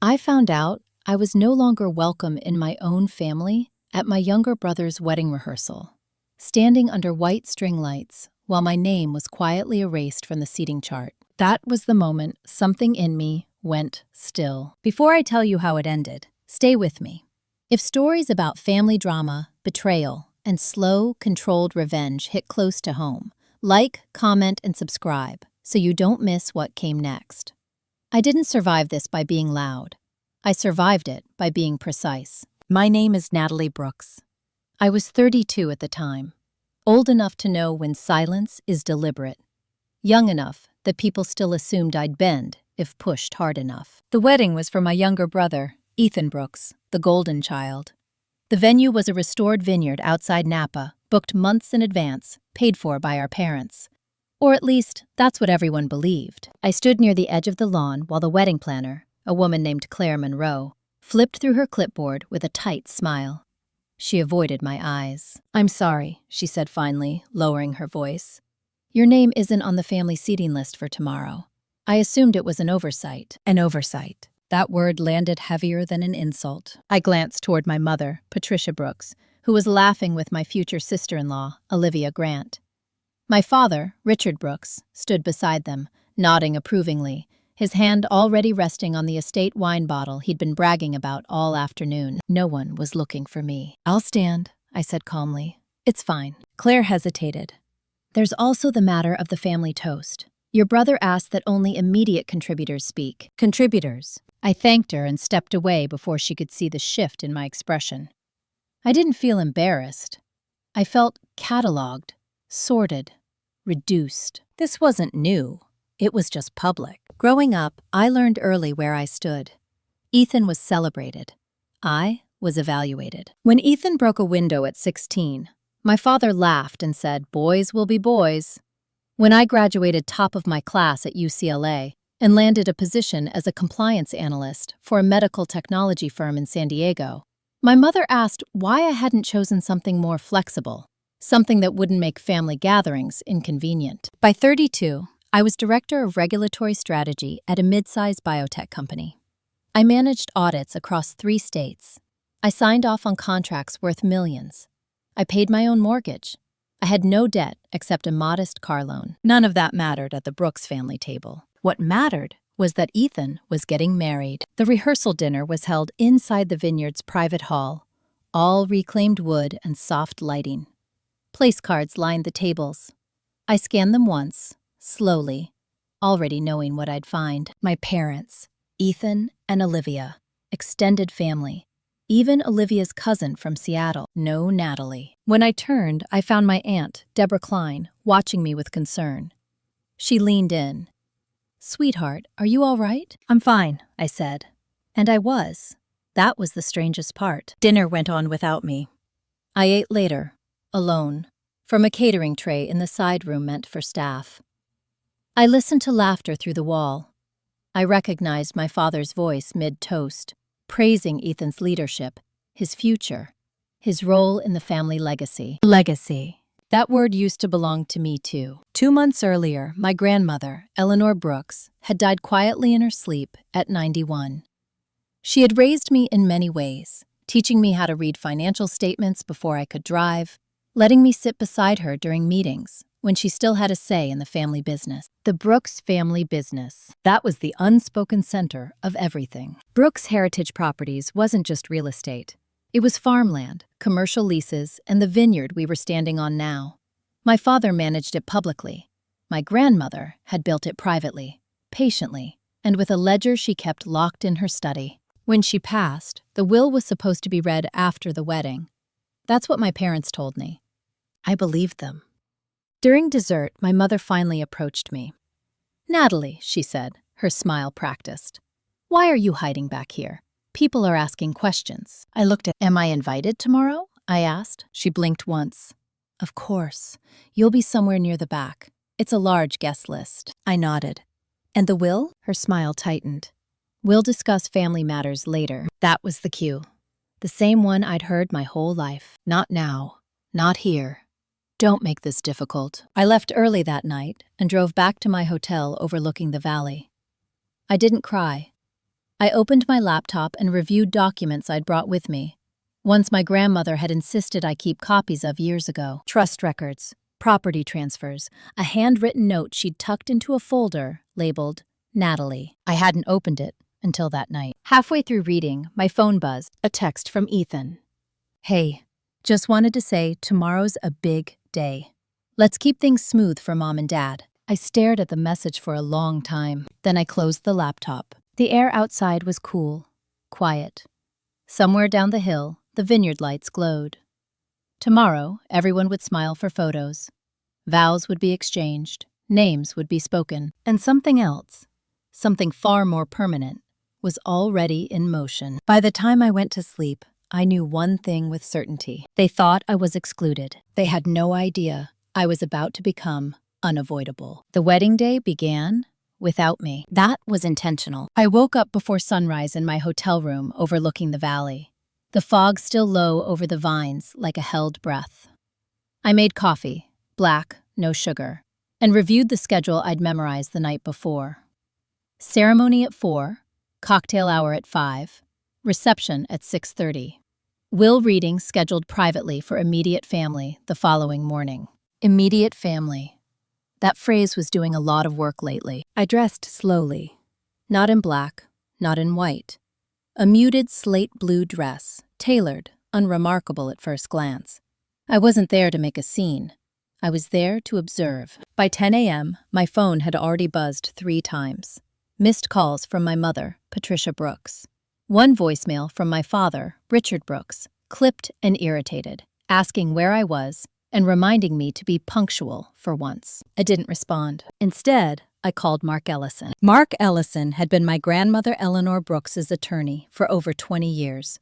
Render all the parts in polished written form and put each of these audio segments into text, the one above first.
I found out I was no longer welcome in my own family at my younger brother's wedding rehearsal, standing under white string lights while my name was quietly erased from the seating chart. That was the moment something in me went still. Before I tell you how it ended, stay with me. If stories about family drama, betrayal, and slow, controlled revenge hit close to home, like, comment, and subscribe so you don't miss what came next. I didn't survive this by being loud. I survived it by being precise. My name is Natalie Brooks. I was 32 at the time, old enough to know when silence is deliberate, young enough that people still assumed I'd bend if pushed hard enough. The wedding was for my younger brother, Ethan Brooks, the golden child. The venue was a restored vineyard outside Napa, booked months in advance, paid for by our parents. Or at least, that's what everyone believed. I stood near the edge of the lawn while the wedding planner, a woman named Claire Monroe, flipped through her clipboard with a tight smile. She avoided my eyes. "I'm sorry," she said finally, lowering her voice. "Your name isn't on the family seating list for tomorrow. I assumed it was an oversight." An oversight. That word landed heavier than an insult. I glanced toward my mother, Patricia Brooks, who was laughing with my future sister-in-law, Olivia Grant. My father, Richard Brooks, stood beside them, nodding approvingly, his hand already resting on the estate wine bottle he'd been bragging about all afternoon. No one was looking for me. "I'll stand," I said calmly. "It's fine." Claire hesitated. "There's also the matter of the family toast. Your brother asked that only immediate contributors speak." Contributors. I thanked her and stepped away before she could see the shift in my expression. I didn't feel embarrassed. I felt cataloged, sorted, reduced. This wasn't new. It was just public. Growing up, I learned early where I stood. Ethan was celebrated. I was evaluated. When Ethan broke a window at 16, my father laughed and said, "Boys will be boys." When I graduated top of my class at UCLA and landed a position as a compliance analyst for a medical technology firm in San Diego, my mother asked why I hadn't chosen something more flexible, something that wouldn't make family gatherings inconvenient. By 32, I was director of regulatory strategy at a mid-sized biotech company. I managed audits across 3 states. I signed off on contracts worth millions. I paid my own mortgage. I had no debt except a modest car loan. None of that mattered at the Brooks family table. What mattered was that Ethan was getting married. The rehearsal dinner was held inside the vineyard's private hall, all reclaimed wood and soft lighting. Place cards lined the tables. I scanned them once, slowly, already knowing what I'd find. My parents, Ethan and Olivia, extended family, even Olivia's cousin from Seattle. No Natalie. When I turned, I found my aunt, Deborah Klein, watching me with concern. She leaned in. "Sweetheart, are you all right?" "I'm fine," I said. And I was. That was the strangest part. Dinner went on without me. I ate later, alone, from a catering tray in the side room meant for staff. I listened to laughter through the wall. I recognized my father's voice mid-toast, praising Ethan's leadership, his future, his role in the family legacy. Legacy. That word used to belong to me too. 2 months earlier, my grandmother, Eleanor Brooks, had died quietly in her sleep at 91. She had raised me in many ways, teaching me how to read financial statements before I could drive, letting me sit beside her during meetings when she still had a say in the family business. The Brooks family business. That was the unspoken center of everything. Brooks Heritage Properties wasn't just real estate. It was farmland, commercial leases, and the vineyard we were standing on now. My father managed it publicly. My grandmother had built it privately, patiently, and with a ledger she kept locked in her study. When she passed, the will was supposed to be read after the wedding. That's what my parents told me. I believed them. During dessert, my mother finally approached me. "Natalie," she said, her smile practiced. "Why are you hiding back here? People are asking questions." I looked at, "Am I invited tomorrow?" I asked. She blinked once. "Of course. You'll be somewhere near the back. It's a large guest list." I nodded. "And the will?" Her smile tightened. "We'll discuss family matters later." That was the cue. The same one I'd heard my whole life. Not now. Not here. Don't make this difficult. I left early that night and drove back to my hotel overlooking the valley. I didn't cry. I opened my laptop and reviewed documents I'd brought with me. Ones my grandmother had insisted I keep copies of years ago. Trust records, property transfers, a handwritten note she'd tucked into a folder labeled Natalie. I hadn't opened it until that night. Halfway through reading, my phone buzzed, a text from Ethan. Hey, just wanted to say tomorrow's a big day. Let's keep things smooth for Mom and Dad. I stared at the message for a long time. Then I closed the laptop. The air outside was cool, quiet. Somewhere down the hill, the vineyard lights glowed. Tomorrow, everyone would smile for photos. Vows would be exchanged, names would be spoken, and something else, something far more permanent, was already in motion. By the time I went to sleep, I knew one thing with certainty. They thought I was excluded. They had no idea I was about to become unavoidable. The wedding day began without me. That was intentional. I woke up before sunrise in my hotel room overlooking the valley. The fog still low over the vines like a held breath. I made coffee, black, no sugar, and reviewed the schedule I'd memorized the night before. Ceremony at 4, cocktail hour at 5, reception at 6:30. Will reading scheduled privately for immediate family the following morning. Immediate family. That phrase was doing a lot of work lately. I dressed slowly. Not in black, not in white. A muted slate blue dress, tailored, unremarkable at first glance. I wasn't there to make a scene. I was there to observe. By 10 a.m., my phone had already buzzed 3 times. Missed calls from my mother, Patricia Brooks. One voicemail from my father, Richard Brooks, clipped and irritated, asking where I was and reminding me to be punctual for once. I didn't respond. Instead, I called Mark Ellison. Mark Ellison had been my grandmother Eleanor Brooks's attorney for over 20 years.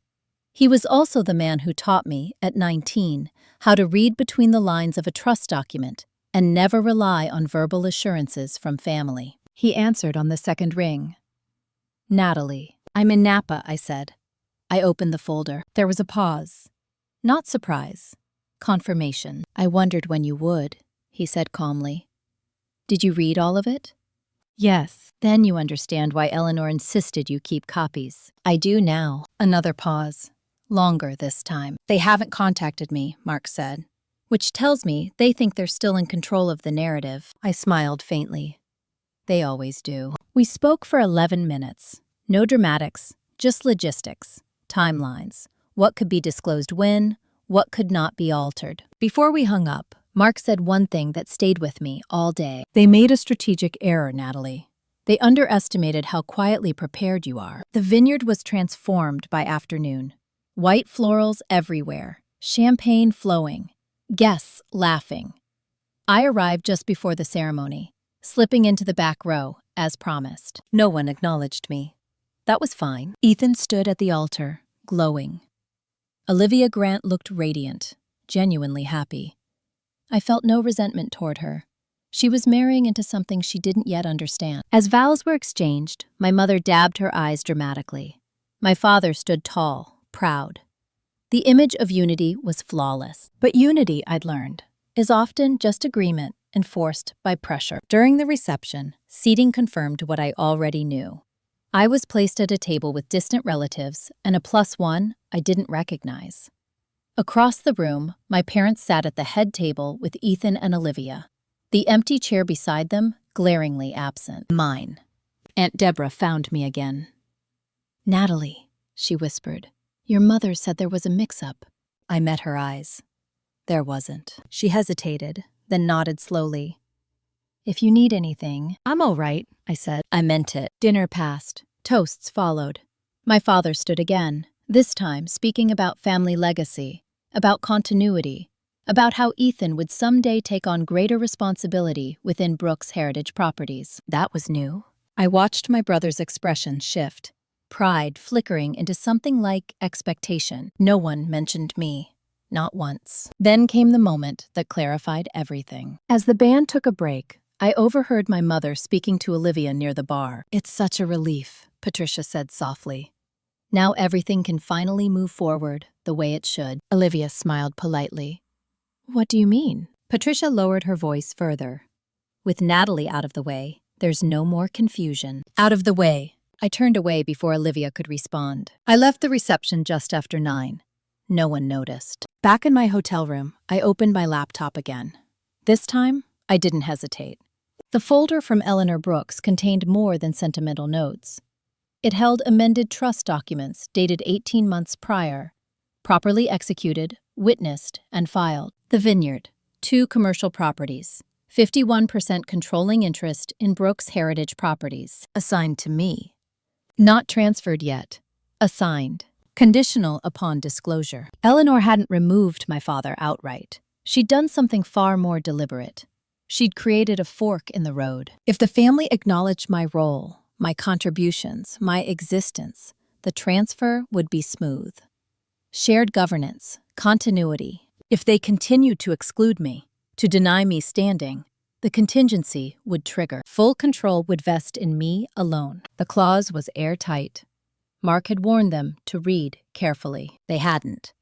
He was also the man who taught me, at 19, how to read between the lines of a trust document and never rely on verbal assurances from family. He answered on the second ring. Natalie. I'm in Napa, I said. I opened the folder. There was a pause. Not surprise. Confirmation. I wondered when you would, he said calmly. Did you read all of it? Yes. Then you understand why Eleanor insisted you keep copies. I do now. Another pause. Longer this time. They haven't contacted me, Mark said, which tells me they think they're still in control of the narrative. I smiled faintly. They always do. We spoke for 11 minutes. No dramatics, just logistics, timelines, what could be disclosed when, what could not be altered. Before we hung up, Mark said one thing that stayed with me all day. They made a strategic error, Natalie. They underestimated how quietly prepared you are. The vineyard was transformed by afternoon. White florals everywhere, champagne flowing, guests laughing. I arrived just before the ceremony, slipping into the back row, as promised. No one acknowledged me. That was fine. Ethan stood at the altar, glowing. Olivia Grant looked radiant, genuinely happy. I felt no resentment toward her. She was marrying into something she didn't yet understand. As vows were exchanged, my mother dabbed her eyes dramatically. My father stood tall, proud. The image of unity was flawless. But unity, I'd learned, is often just agreement enforced by pressure. During the reception, seating confirmed what I already knew. I was placed at a table with distant relatives and a +1 I didn't recognize. Across the room, my parents sat at the head table with Ethan and Olivia. The empty chair beside them, glaringly absent. Mine. Aunt Deborah found me again. Natalie, she whispered, your mother said there was a mix-up. I met her eyes. There wasn't. She hesitated, then nodded slowly. If you need anything, I'm all right, I said. I meant it. Dinner passed. Toasts followed. My father stood again, this time speaking about family legacy, about continuity, about how Ethan would someday take on greater responsibility within Brooks' heritage properties. That was new. I watched my brother's expression shift, pride flickering into something like expectation. No one mentioned me. Not once. Then came the moment that clarified everything. As the band took a break, I overheard my mother speaking to Olivia near the bar. It's such a relief, Patricia said softly. Now everything can finally move forward the way it should. Olivia smiled politely. What do you mean? Patricia lowered her voice further. With Natalie out of the way, there's no more confusion. Out of the way, I turned away before Olivia could respond. I left the reception just after 9. No one noticed. Back in my hotel room, I opened my laptop again. This time, I didn't hesitate. The folder from Eleanor Brooks contained more than sentimental notes. It held amended trust documents dated 18 months prior, properly executed, witnessed, and filed. The Vineyard, 2 commercial properties, 51% controlling interest in Brooks Heritage Properties, assigned to me. Not transferred yet, assigned, conditional upon disclosure. Eleanor hadn't removed my father outright. She'd done something far more deliberate. She'd created a fork in the road. If the family acknowledged my role, my contributions, my existence, the transfer would be smooth. Shared governance, continuity. If they continued to exclude me, to deny me standing, the contingency would trigger. Full control would vest in me alone. The clause was airtight. Mark had warned them to read carefully. They hadn't.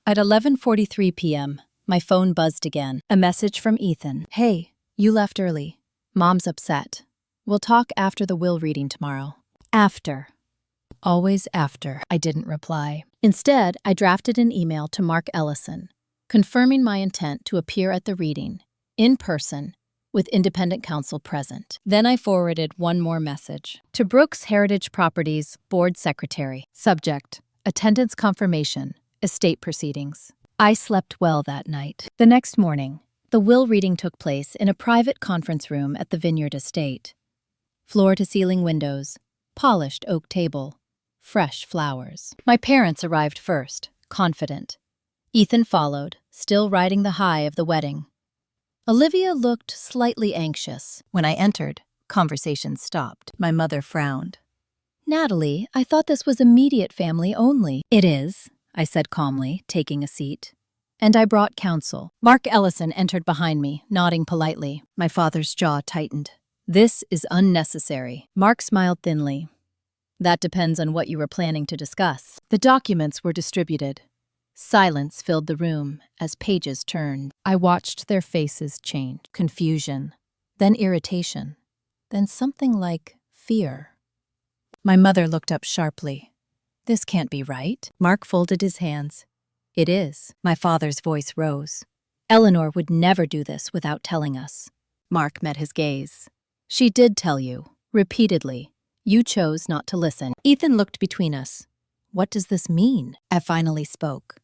At 11:43 p.m., my phone buzzed again. A message from Ethan. Hey, you left early. Mom's upset. We'll talk after the will reading tomorrow. After. Always after. I didn't reply. Instead, I drafted an email to Mark Ellison, confirming my intent to appear at the reading, in person, with independent counsel present. Then I forwarded one more message. To Brooks Heritage Properties Board Secretary. Subject: Attendance confirmation. Estate proceedings. I slept well that night. The next morning, the will reading took place in a private conference room at the Vineyard Estate. Floor-to-ceiling windows, polished oak table, fresh flowers. My parents arrived first, confident. Ethan followed, still riding the high of the wedding. Olivia looked slightly anxious. When I entered, conversation stopped. My mother frowned. Natalie, I thought this was immediate family only. It is, I said calmly, taking a seat. And I brought counsel. Mark Ellison entered behind me, nodding politely. My father's jaw tightened. This is unnecessary. Mark smiled thinly. That depends on what you were planning to discuss. The documents were distributed. Silence filled the room as pages turned. I watched their faces change. Confusion, then irritation, then something like fear. My mother looked up sharply. This can't be right. Mark folded his hands. It is. My father's voice rose. Eleanor would never do this without telling us. Mark met his gaze. She did tell you, repeatedly. You chose not to listen. Ethan looked between us. What does this mean? I finally spoke.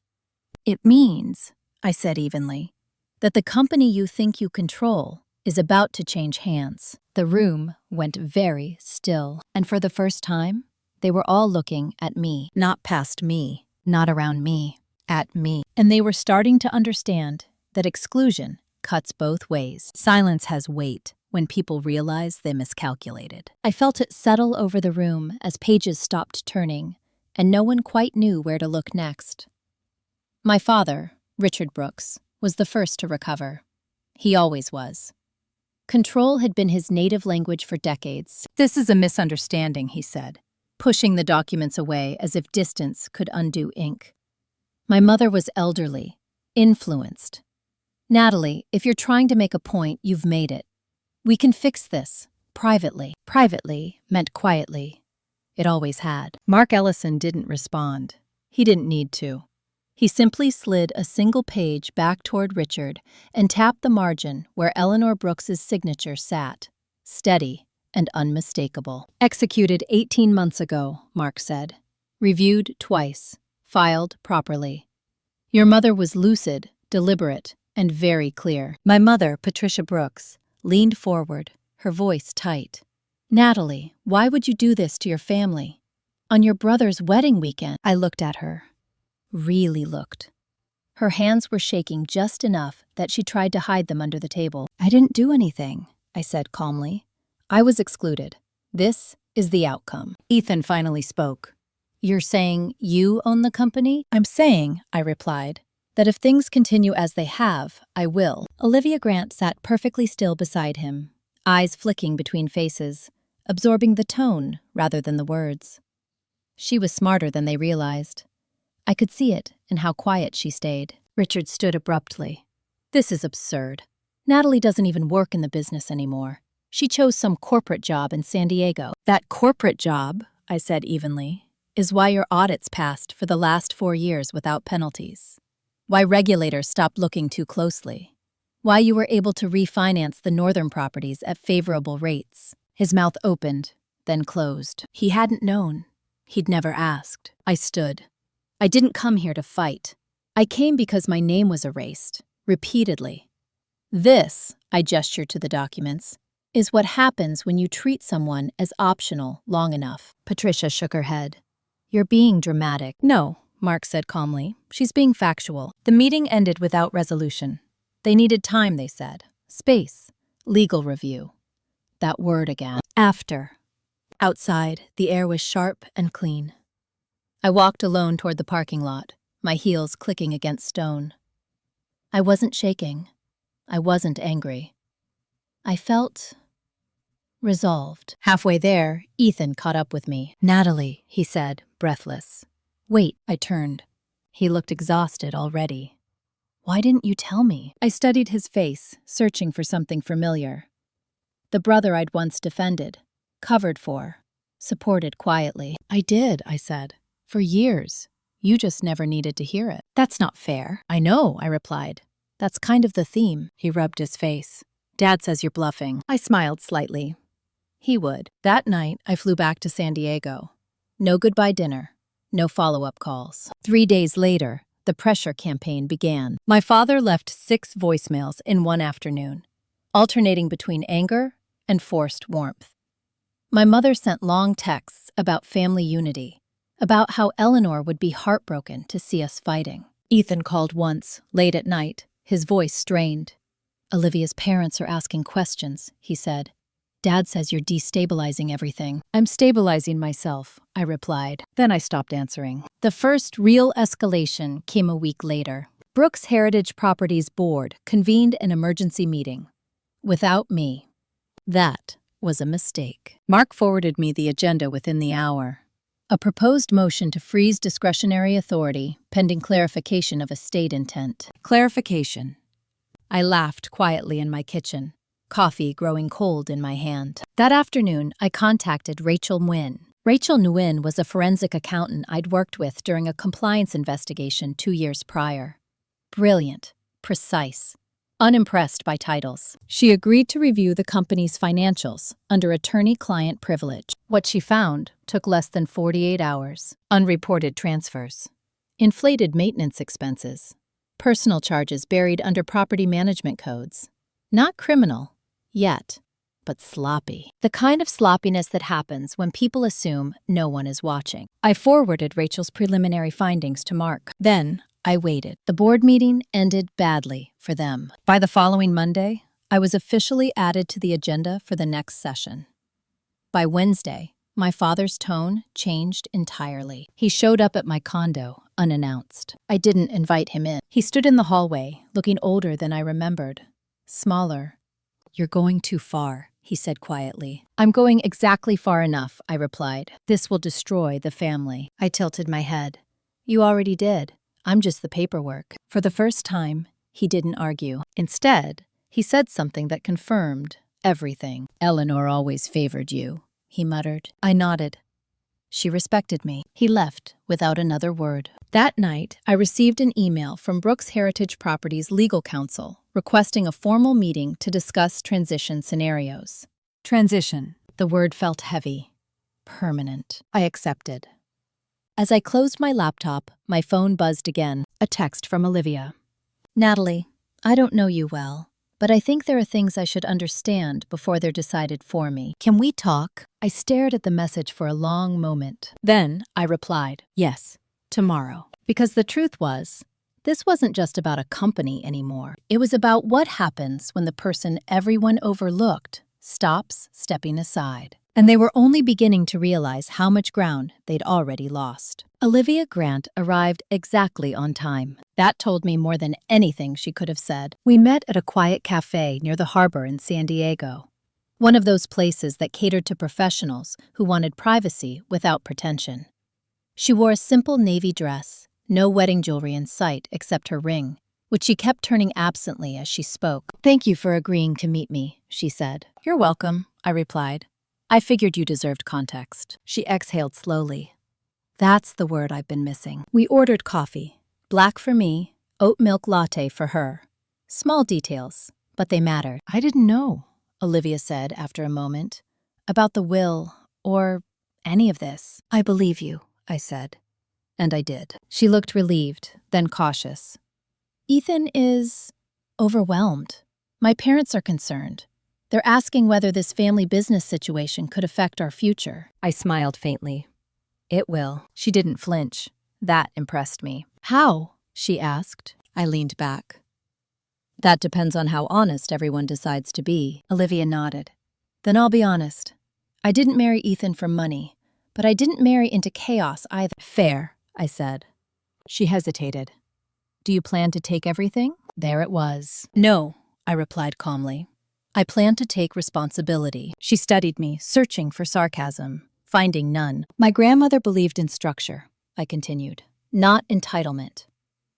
It means, I said evenly, that the company you think you control is about to change hands. The room went very still, and for the first time, they were all looking at me, not past me, not around me, at me. And they were starting to understand that exclusion cuts both ways. Silence has weight when people realize they miscalculated. I felt it settle over the room as pages stopped turning, and no one quite knew where to look next. My father, Richard Brooks, was the first to recover. He always was. Control had been his native language for decades. This is a misunderstanding, he said, pushing the documents away as if distance could undo ink. My mother was elderly, influenced. Natalie, if you're trying to make a point, you've made it. We can fix this, privately. Privately meant quietly. It always had. Mark Ellison didn't respond. He didn't need to. He simply slid a single page back toward Richard and tapped the margin where Eleanor Brooks's signature sat, steady and unmistakable. Executed 18 months ago, Mark said. Reviewed twice. Filed properly. Your mother was lucid, deliberate, and very clear. My mother, Patricia Brooks, leaned forward, her voice tight. Natalie, why would you do this to your family? On your brother's wedding weekend? I looked at her. Really looked. Her hands were shaking just enough that she tried to hide them under the table. I didn't do anything, I said calmly. I was excluded. This is the outcome. Ethan finally spoke. You're saying you own the company? I'm saying, I replied, that if things continue as they have, I will. Olivia Grant sat perfectly still beside him, eyes flicking between faces, absorbing the tone rather than the words. She was smarter than they realized. I could see it in how quiet she stayed. Richard stood abruptly. This is absurd. Natalie doesn't even work in the business anymore. She chose some corporate job in San Diego. That corporate job, I said evenly, is why your audits passed for the last 4 years without penalties. Why regulators stopped looking too closely. Why you were able to refinance the northern properties at favorable rates. His mouth opened, then closed. He hadn't known. He'd never asked. I stood. I didn't come here to fight. I came because my name was erased, repeatedly. This, I gestured to the documents, is what happens when you treat someone as optional long enough. Patricia shook her head. You're being dramatic. No, Mark said calmly. She's being factual. The meeting ended without resolution. They needed time, they said. Space. Legal review. That word again. After. Outside, the air was sharp and clean. I walked alone toward the parking lot, my heels clicking against stone. I wasn't shaking. I wasn't angry. I felt resolved. Halfway there, Ethan caught up with me. Natalie, he said, breathless. Wait, I turned. He looked exhausted already. Why didn't you tell me? I studied his face, searching for something familiar. The brother I'd once defended, covered for, supported quietly. I did, I said. For years. You just never needed to hear it. That's not fair. I know, I replied. That's kind of the theme. He rubbed his face. Dad says you're bluffing. I smiled slightly. He would. That night, I flew back to San Diego. No goodbye dinner. No follow-up calls. 3 days later, the pressure campaign began. My father left 6 voicemails in one afternoon, alternating between anger and forced warmth. My mother sent long texts about family unity, about how Eleanor would be heartbroken to see us fighting. Ethan called once, late at night, his voice strained. Olivia's parents are asking questions, he said. Dad says you're destabilizing everything. I'm stabilizing myself, I replied. Then I stopped answering. The first real escalation came a week later. Brooks Heritage Properties Board convened an emergency meeting. Without me. That was a mistake. Mark forwarded me the agenda within the hour. A proposed motion to freeze discretionary authority pending clarification of estate intent. Clarification. I laughed quietly in my kitchen, coffee growing cold in my hand. That afternoon, I contacted Rachel Nguyen. Rachel Nguyen was a forensic accountant I'd worked with during a compliance investigation 2 years prior. Brilliant, precise, unimpressed by titles. She agreed to review the company's financials under attorney-client privilege. What she found took less than 48 hours. Unreported transfers, inflated maintenance expenses, personal charges buried under property management codes. Not criminal, yet, but sloppy. The kind of sloppiness that happens when people assume no one is watching. I forwarded Rachel's preliminary findings to Mark. Then, I waited. The board meeting ended badly for them. By the following Monday, I was officially added to the agenda for the next session. By Wednesday, my father's tone changed entirely. He showed up at my condo, unannounced. I didn't invite him in. He stood in the hallway, looking older than I remembered. Smaller. You're going too far, he said quietly. I'm going exactly far enough, I replied. This will destroy the family. I tilted my head. You already did. I'm just the paperwork. For the first time, he didn't argue. Instead, he said something that confirmed everything. Eleanor always favored you, he muttered. I nodded. She respected me. He left without another word. That night, I received an email from Brooks Heritage Properties legal counsel requesting a formal meeting to discuss transition scenarios. Transition. The word felt heavy. Permanent. I accepted. As I closed my laptop, my phone buzzed again. A text from Olivia. Natalie, I don't know you well, but I think there are things I should understand before they're decided for me. Can we talk? I stared at the message for a long moment. Then I replied, yes, tomorrow. Because the truth was, this wasn't just about a company anymore. It was about what happens when the person everyone overlooked stops stepping aside. And they were only beginning to realize how much ground they'd already lost. Olivia Grant arrived exactly on time. That told me more than anything she could have said. We met at a quiet cafe near the harbor in San Diego. One of those places that catered to professionals who wanted privacy without pretension. She wore a simple navy dress, no wedding jewelry in sight except her ring, which she kept turning absently as she spoke. "Thank you for agreeing to meet me," she said. "You're welcome," I replied. "I figured you deserved context." She exhaled slowly. "That's the word I've been missing." We ordered coffee. Black for me, oat milk latte for her. Small details, but they mattered. "I didn't know," Olivia said after a moment, "about the will or any of this." "I believe you," I said. And I did. She looked relieved, then cautious. "Ethan is overwhelmed. My parents are concerned. They're asking whether this family business situation could affect our future." I smiled faintly. "It will." She didn't flinch. That impressed me. "How?" she asked. I leaned back. "That depends on how honest everyone decides to be." Olivia nodded. "Then I'll be honest. I didn't marry Ethan for money, but I didn't marry into chaos either." "Fair," I said. She hesitated. "Do you plan to take everything?" There it was. "No," I replied calmly. "I plan to take responsibility." She studied me, searching for sarcasm, finding none. "My grandmother believed in structure," I continued, "not entitlement.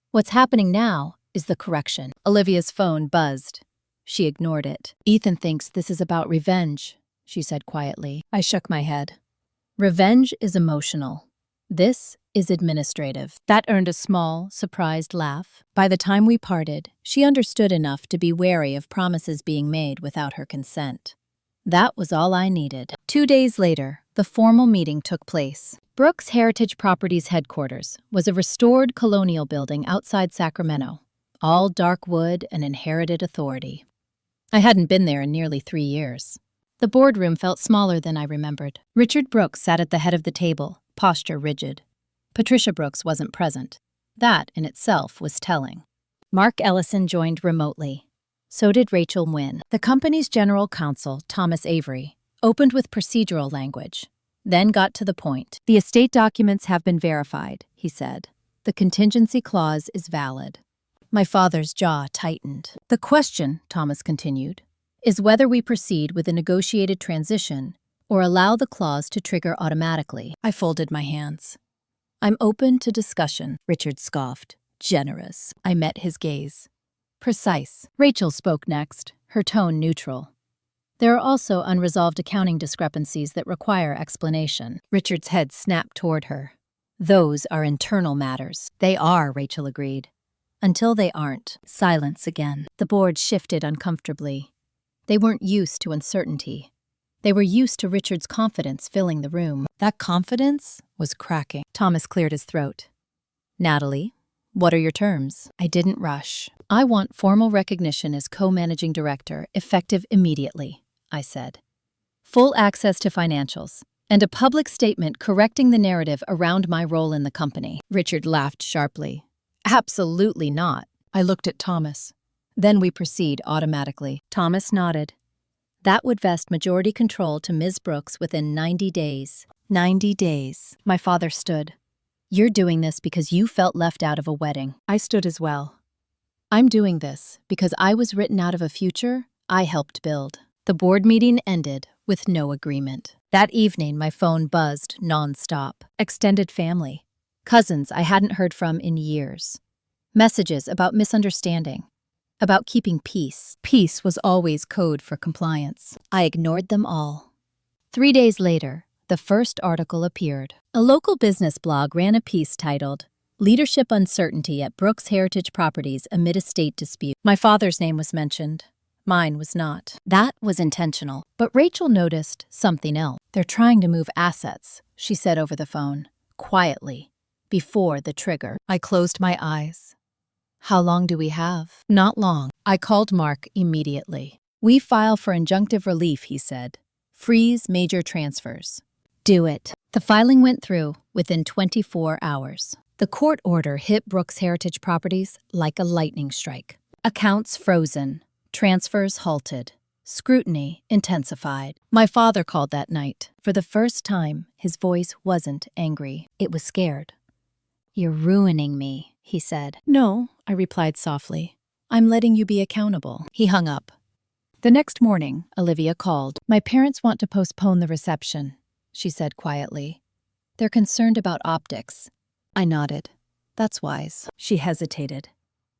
What's happening now is the correction." Olivia's phone buzzed. She ignored it. "Ethan thinks this is about revenge," she said quietly. I shook my head. "Revenge is emotional. This is administrative." That earned a small, surprised laugh. By the time we parted, she understood enough to be wary of promises being made without her consent. That was all I needed. 2 days later, the formal meeting took place. Brooks Heritage Properties headquarters was a restored colonial building outside Sacramento, all dark wood and inherited authority. I hadn't been there in nearly 3 years. The boardroom felt smaller than I remembered. Richard Brooks sat at the head of the table, posture rigid. Patricia Brooks wasn't present. That, in itself, was telling. Mark Ellison joined remotely. So did Rachel Wynn. The company's general counsel, Thomas Avery, opened with procedural language, then got to the point. "The estate documents have been verified," he said. "The contingency clause is valid." My father's jaw tightened. "The question," Thomas continued, "is whether we proceed with a negotiated transition or allow the clause to trigger automatically." I folded my hands. "I'm open to discussion," Richard scoffed. "Generous." I met his gaze. "Precise." Rachel spoke next, her tone neutral. "There are also unresolved accounting discrepancies that require explanation." Richard's head snapped toward her. "Those are internal matters." "They are," Rachel agreed. "Until they aren't." Silence again. The board shifted uncomfortably. They weren't used to uncertainty. They were used to Richard's confidence filling the room. That confidence was cracking. Thomas cleared his throat. "Natalie, what are your terms?" I didn't rush. "I want formal recognition as co-managing director, effective immediately," I said. "Full access to financials, and a public statement correcting the narrative around my role in the company." Richard laughed sharply. "Absolutely not." I looked at Thomas. "Then we proceed automatically." Thomas nodded. "That would vest majority control to Ms. Brooks within 90 days. 90 days. My father stood. "You're doing this because you felt left out of a wedding." I stood as well. "I'm doing this because I was written out of a future I helped build." The board meeting ended with no agreement. That evening, my phone buzzed nonstop. Extended family. Cousins I hadn't heard from in years. Messages about misunderstanding. About keeping peace. Peace was always code for compliance. I ignored them all. 3 days later, the first article appeared. A local business blog ran a piece titled, "Leadership Uncertainty at Brooks Heritage Properties Amid Estate Dispute." My father's name was mentioned. Mine was not. That was intentional. But Rachel noticed something else. "They're trying to move assets," she said over the phone, quietly, before the trigger. I closed my eyes. "How long do we have?" "Not long." I called Mark immediately. "We file for injunctive relief," he said. "Freeze major transfers." "Do it." The filing went through within 24 hours. The court order hit Brooks Heritage Properties like a lightning strike. Accounts frozen. Transfers halted. Scrutiny intensified. My father called that night. For the first time, his voice wasn't angry. It was scared. "You're ruining me," he said. "No," I replied softly. "I'm letting you be accountable." He hung up. The next morning, Olivia called. "My parents want to postpone the reception," she said quietly. "They're concerned about optics." I nodded. "That's wise." She hesitated.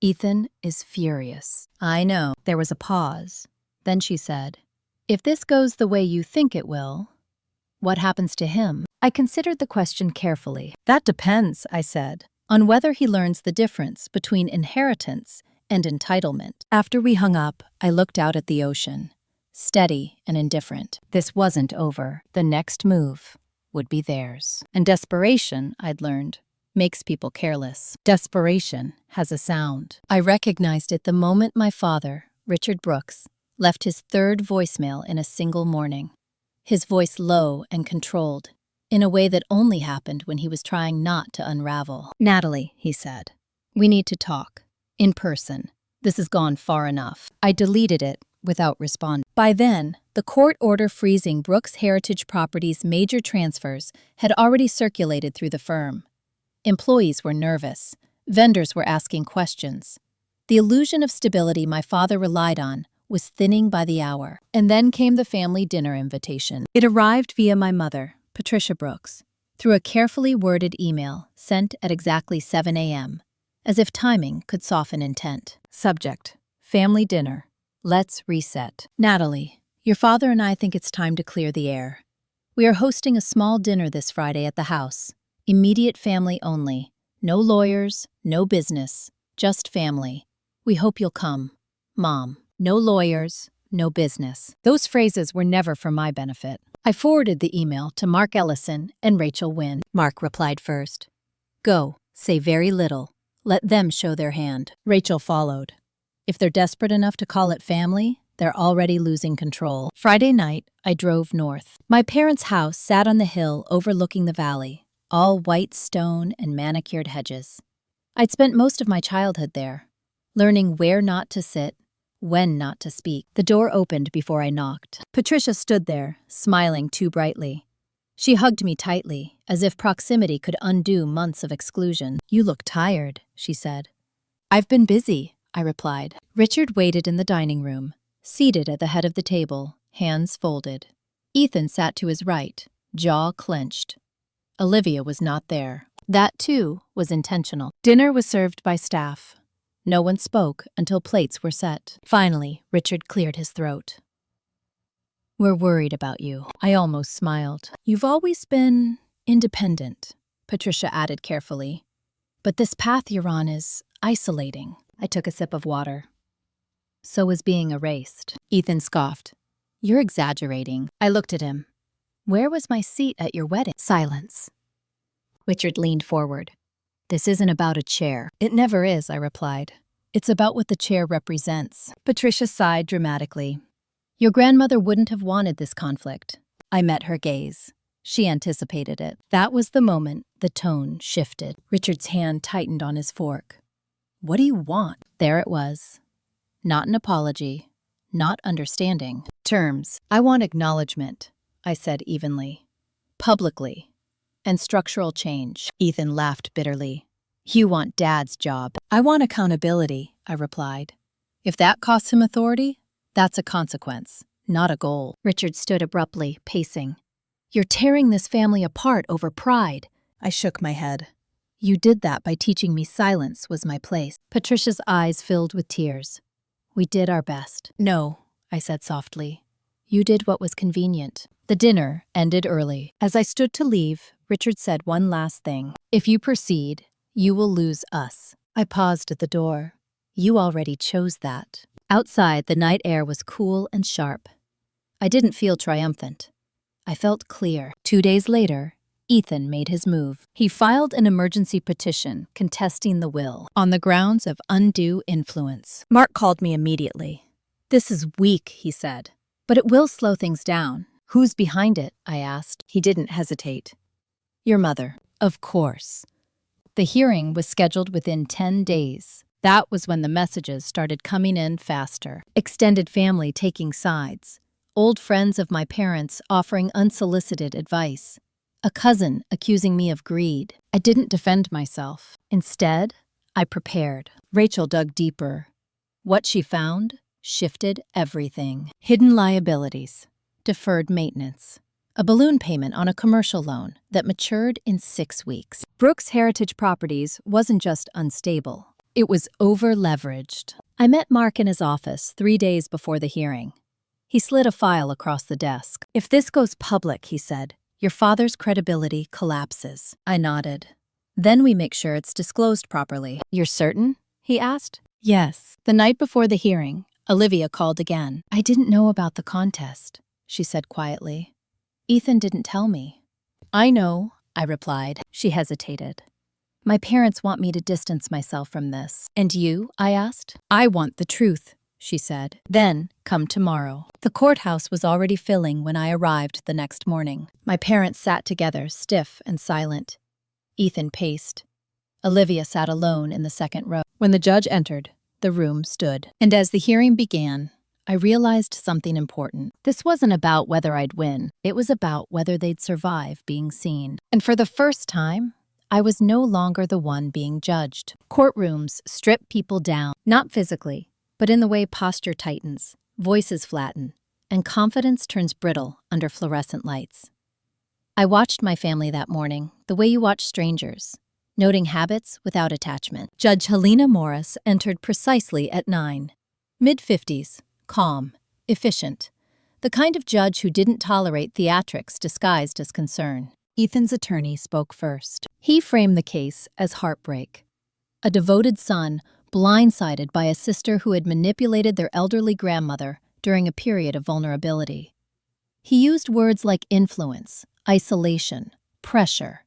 Ethan is furious. I know. There was a pause. Then she said, "If this goes the way you think it will, what happens to him?" I considered the question carefully. "That depends," I said, "on whether he learns the difference between inheritance and entitlement." After we hung up, I looked out at the ocean, steady and indifferent. This wasn't over. The next move would be theirs. And desperation, I'd learned, makes people careless. Desperation has a sound. I recognized it the moment my father, Richard Brooks, left his third voicemail in a single morning. His voice low and controlled, in a way that only happened when he was trying not to unravel. "Natalie," he said, "we need to talk. In person. This has gone far enough." I deleted it without responding. By then, the court order freezing Brooks Heritage Properties' major transfers had already circulated through the firm. Employees were nervous. Vendors were asking questions. The illusion of stability my father relied on was thinning by the hour. And then came the family dinner invitation. It arrived via my mother, Patricia Brooks, through a carefully worded email sent at exactly 7 a.m., as if timing could soften intent. Subject: family dinner. Let's reset. "Natalie, your father and I think it's time to clear the air. We are hosting a small dinner this Friday at the house. Immediate family only. No lawyers, no business, just family. We hope you'll come. Mom." No lawyers, no business. Those phrases were never for my benefit. I forwarded the email to Mark Ellison and Rachel Wynn. Mark replied first. "Go, say very little. Let them show their hand." Rachel followed. "If they're desperate enough to call it family, they're already losing control." Friday night, I drove north. My parents' house sat on the hill overlooking the valley, all white stone and manicured hedges. I'd spent most of my childhood there, learning where not to sit, when not to speak. The door opened before I knocked. Patricia stood there, smiling too brightly. She hugged me tightly, as if proximity could undo months of exclusion. "You look tired," she said. "I've been busy," I replied. Richard waited in the dining room, seated at the head of the table, hands folded. Ethan sat to his right, jaw clenched. Olivia was not there. That, too, was intentional. Dinner was served by staff. No one spoke until plates were set. Finally, Richard cleared his throat. "We're worried about you." I almost smiled. "You've always been independent," Patricia added carefully. "But this path you're on is isolating." I took a sip of water. "So is being erased." Ethan scoffed. "You're exaggerating." I looked at him. "Where was my seat at your wedding?" Silence. Richard leaned forward. "This isn't about a chair." "It never is," I replied. "It's about what the chair represents." Patricia sighed dramatically. "Your grandmother wouldn't have wanted this conflict." I met her gaze. She anticipated it. That was the moment the tone shifted. Richard's hand tightened on his fork. "What do you want?" There it was. Not an apology, not understanding. "Terms. I want acknowledgement," I said evenly. "Publicly. And structural change." Ethan laughed bitterly. "You want Dad's job." "I want accountability," I replied. "If that costs him authority, that's a consequence, not a goal." Richard stood abruptly, pacing. "You're tearing this family apart over pride." I shook my head. "You did that by teaching me silence was my place." Patricia's eyes filled with tears. "We did our best." "No," I said softly. "You did what was convenient." The dinner ended early. As I stood to leave, Richard said one last thing. "If you proceed, you will lose us." I paused at the door. "You already chose that." Outside, the night air was cool and sharp. I didn't feel triumphant. I felt clear. 2 days later, Ethan made his move. He filed an emergency petition contesting the will on the grounds of undue influence. Mark called me immediately. "This is weak," he said, "but it will slow things down." "Who's behind it?" I asked. He didn't hesitate. "Your mother." "Of course." The hearing was scheduled within 10 days. That was when the messages started coming in faster. Extended family taking sides. Old friends of my parents offering unsolicited advice. A cousin accusing me of greed. I didn't defend myself. Instead, I prepared. Rachel dug deeper. What she found shifted everything. Hidden liabilities. Deferred maintenance. A balloon payment on a commercial loan that matured in 6 weeks. Brooks Heritage Properties wasn't just unstable. It was over-leveraged. I met Mark in his office 3 days before the hearing. He slid a file across the desk. "If this goes public," he said, "your father's credibility collapses." I nodded. "Then we make sure it's disclosed properly." "You're certain?" he asked. "Yes." The night before the hearing, Olivia called again. "I didn't know about the contest," she said quietly. "Ethan didn't tell me." "I know," I replied. She hesitated. "My parents want me to distance myself from this." "And you?" I asked. "I want the truth," she said. "Then come tomorrow." The courthouse was already filling when I arrived the next morning. My parents sat together, stiff and silent. Ethan paced. Olivia sat alone in the second row. When the judge entered, the room stood. And as the hearing began, I realized something important. This wasn't about whether I'd win. It was about whether they'd survive being seen. And for the first time, I was no longer the one being judged. Courtrooms strip people down, not physically, but in the way posture tightens, voices flatten, and confidence turns brittle under fluorescent lights. I watched my family that morning, the way you watch strangers, noting habits without attachment. Judge Helena Morris entered precisely at 9. Mid-50s, calm, efficient. The kind of judge who didn't tolerate theatrics disguised as concern. Ethan's attorney spoke first. He framed the case as heartbreak. A devoted son, blindsided by a sister who had manipulated their elderly grandmother during a period of vulnerability. He used words like influence, isolation, pressure.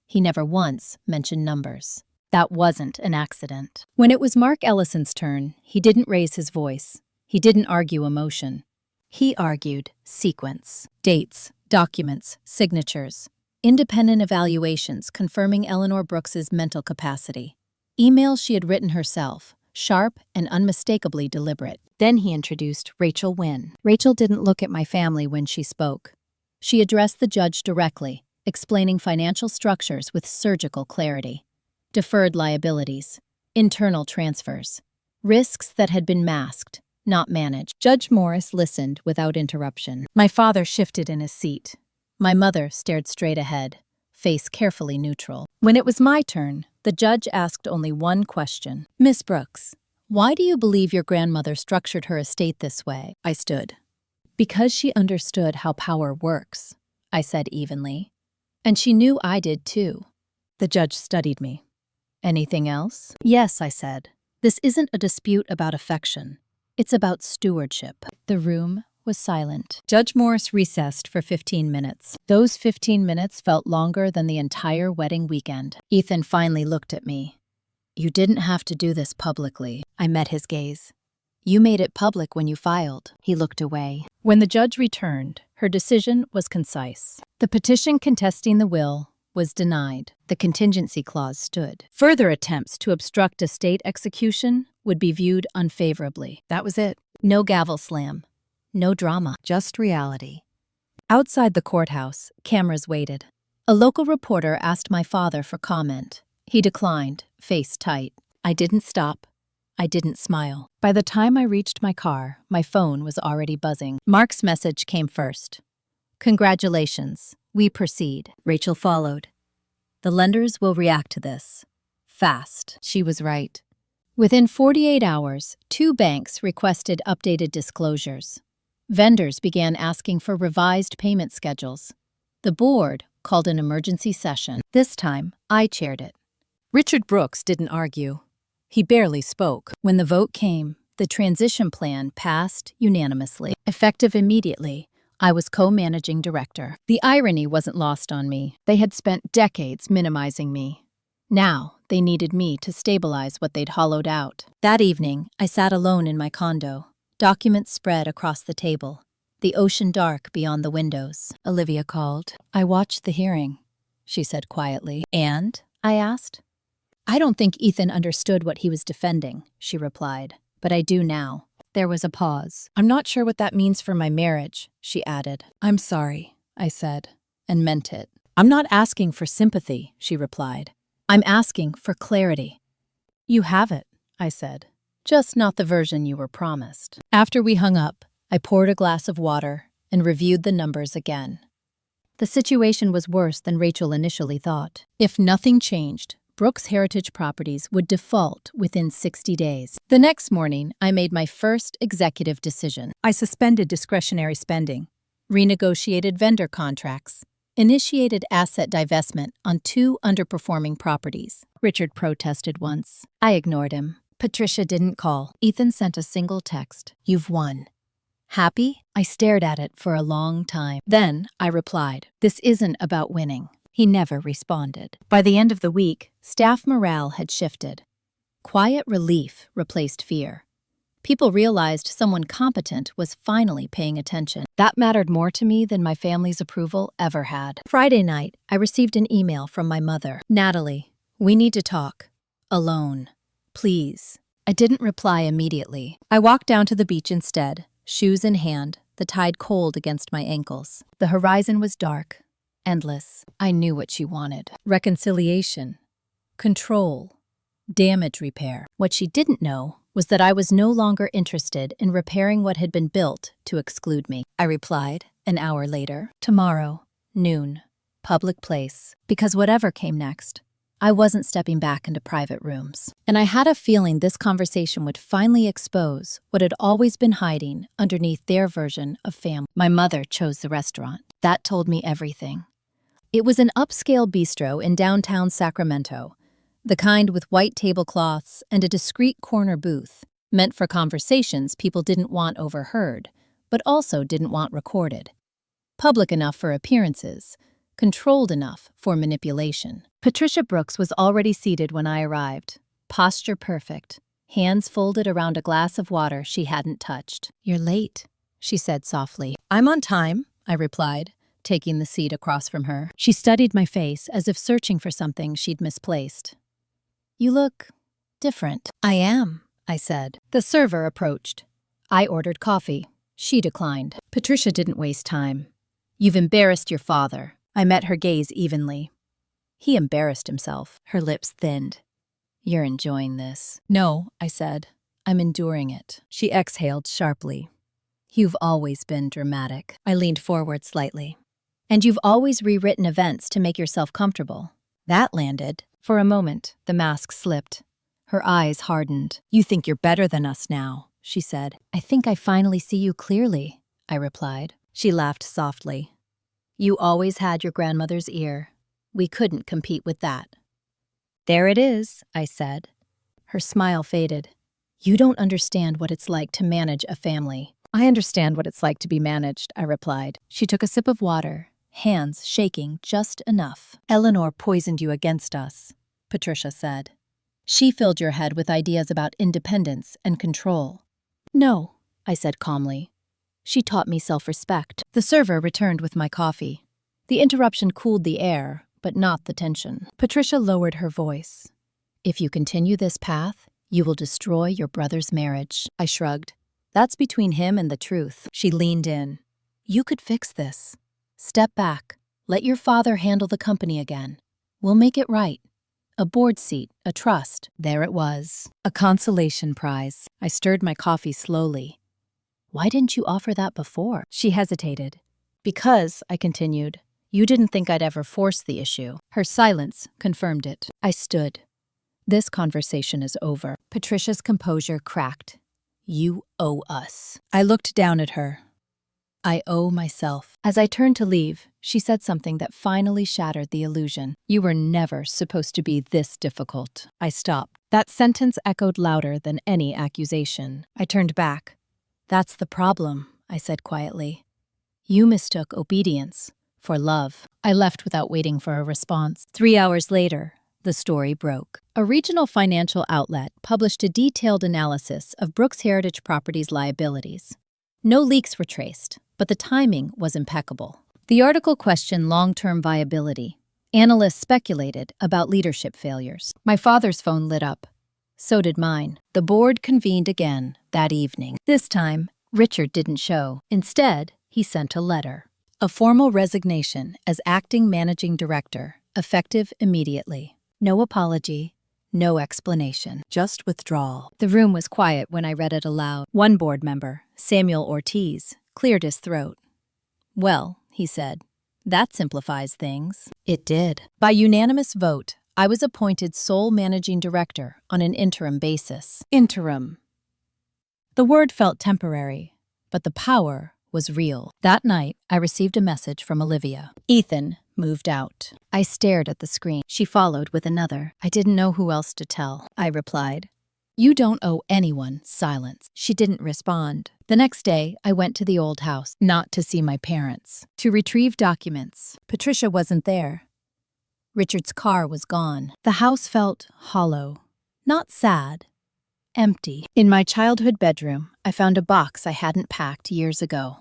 He never once mentioned numbers. That wasn't an accident. When it was Mark Ellison's turn, he didn't raise his voice. He didn't argue emotion. He argued sequence, dates, documents, signatures, independent evaluations confirming Eleanor Brooks's mental capacity, emails she had written herself, sharp and unmistakably deliberate. Then he introduced Rachel Wynn. Rachel didn't look at my family when she spoke. She addressed the judge directly, explaining financial structures with surgical clarity, deferred liabilities, internal transfers, risks that had been masked, not managed. Judge Morris listened without interruption. My father shifted in his seat. My mother stared straight ahead, face carefully neutral. When it was my turn, the judge asked only one question. "Miss Brooks, why do you believe your grandmother structured her estate this way?" I stood. "Because she understood how power works," I said evenly. "And she knew I did too." The judge studied me. "Anything else?" "Yes," I said. "This isn't a dispute about affection. It's about stewardship." The room was silent. Judge Morris recessed for 15 minutes. Those 15 minutes felt longer than the entire wedding weekend. Ethan finally looked at me. "You didn't have to do this publicly." I met his gaze. "You made it public when you filed." He looked away. When the judge returned, her decision was concise. The petition contesting the will was denied. The contingency clause stood. Further attempts to obstruct estate execution would be viewed unfavorably. That was it. No gavel slam. No drama. Just reality. Outside the courthouse, cameras waited. A local reporter asked my father for comment. He declined, face tight. I didn't stop. I didn't smile. By the time I reached my car, my phone was already buzzing. Mark's message came first. "Congratulations. We proceed." Rachel followed. "The lenders will react to this. Fast." She was right. Within 48 hours, 2 banks requested updated disclosures. Vendors began asking for revised payment schedules. The board called an emergency session. This time, I chaired it. Richard Brooks didn't argue. He barely spoke. When the vote came, the transition plan passed unanimously. Effective immediately, I was co-managing director. The irony wasn't lost on me. They had spent decades minimizing me. Now, they needed me to stabilize what they'd hollowed out. That evening, I sat alone in my condo. Documents spread across the table, the ocean dark beyond the windows. Olivia called. "I watched the hearing," she said quietly. "And?" I asked. "I don't think Ethan understood what he was defending," she replied, "but I do now." There was a pause. "I'm not sure what that means for my marriage," she added. "I'm sorry," I said, and meant it. "I'm not asking for sympathy," she replied. "I'm asking for clarity." "You have it," I said. "Just not the version you were promised." After we hung up, I poured a glass of water and reviewed the numbers again. The situation was worse than Rachel initially thought. If nothing changed, Brooks Heritage Properties would default within 60 days. The next morning, I made my first executive decision. I suspended discretionary spending, renegotiated vendor contracts, initiated asset divestment on 2 underperforming properties. Richard protested once. I ignored him. Patricia didn't call. Ethan sent a single text. You've won. Happy? I stared at it for a long time. Then I replied, this isn't about winning. He never responded. By the end of the week, staff morale had shifted. Quiet relief replaced fear. People realized someone competent was finally paying attention. That mattered more to me than my family's approval ever had. Friday night, I received an email from my mother. Natalie, we need to talk. Alone. Please. I didn't reply immediately. I walked down to the beach instead, shoes in hand, the tide cold against my ankles. The horizon was dark, endless. I knew what she wanted. Reconciliation. Control. Damage repair. What she didn't know was that I was no longer interested in repairing what had been built to exclude me. I replied, an hour later, tomorrow, noon, public place, because whatever came next, I wasn't stepping back into private rooms. And I had a feeling this conversation would finally expose what had always been hiding underneath their version of family. My mother chose the restaurant. That told me everything. It was an upscale bistro in downtown Sacramento, the kind with white tablecloths and a discreet corner booth, meant for conversations people didn't want overheard, but also didn't want recorded. Public enough for appearances, controlled enough for manipulation. Patricia Brooks was already seated when I arrived, posture perfect, hands folded around a glass of water she hadn't touched. You're late, she said softly. I'm on time, I replied, taking the seat across from her. She studied my face as if searching for something she'd misplaced. You look different. I am, I said. The server approached. I ordered coffee. She declined. Patricia didn't waste time. You've embarrassed your father. I met her gaze evenly. He embarrassed himself. Her lips thinned. You're enjoying this. No, I said. I'm enduring it. She exhaled sharply. You've always been dramatic. I leaned forward slightly. And you've always rewritten events to make yourself comfortable. That landed. For a moment, the mask slipped. Her eyes hardened. You think you're better than us now, she said. I think I finally see you clearly, I replied. She laughed softly. You always had your grandmother's ear. We couldn't compete with that. There it is, I said. Her smile faded. You don't understand what it's like to manage a family. I understand what it's like to be managed, I replied. She took a sip of water, hands shaking just enough. Eleanor poisoned you against us, Patricia said. She filled your head with ideas about independence and control. No, I said calmly. She taught me self-respect. The server returned with my coffee. The interruption cooled the air, but not the tension. Patricia lowered her voice. If you continue this path, you will destroy your brother's marriage. I shrugged. That's between him and the truth. She leaned in. You could fix this. Step back. Let your father handle the company again. We'll make it right. A board seat, a trust. There it was. A consolation prize. I stirred my coffee slowly. Why didn't you offer that before? She hesitated. Because, I continued, you didn't think I'd ever force the issue. Her silence confirmed it. I stood. This conversation is over. Patricia's composure cracked. You owe us. I looked down at her. I owe myself. As I turned to leave, she said something that finally shattered the illusion. You were never supposed to be this difficult. I stopped. That sentence echoed louder than any accusation. I turned back. That's the problem, I said quietly. You mistook obedience for love. I left without waiting for a response. 3 hours later, the story broke. A regional financial outlet published a detailed analysis of Brooks Heritage Properties' liabilities. No leaks were traced, but the timing was impeccable. The article questioned long-term viability. Analysts speculated about leadership failures. My father's phone lit up. So did mine. The board convened again that evening. This time, Richard didn't show. Instead, he sent a letter. A formal resignation as acting managing director, effective immediately. No apology, no explanation, just withdrawal. The room was quiet when I read it aloud. One board member, Samuel Ortiz, cleared his throat. Well, he said, that simplifies things. It did. By unanimous vote, I was appointed sole managing director on an interim basis. Interim. The word felt temporary, but the power was real. That night, I received a message from Olivia. Ethan moved out. I stared at the screen. She followed with another. I didn't know who else to tell. I replied, "You don't owe anyone silence." She didn't respond. The next day, I went to the old house, not to see my parents, to retrieve documents. Patricia wasn't there. Richard's car was gone. The house felt hollow, not sad, empty. In my childhood bedroom, I found a box I hadn't packed years ago.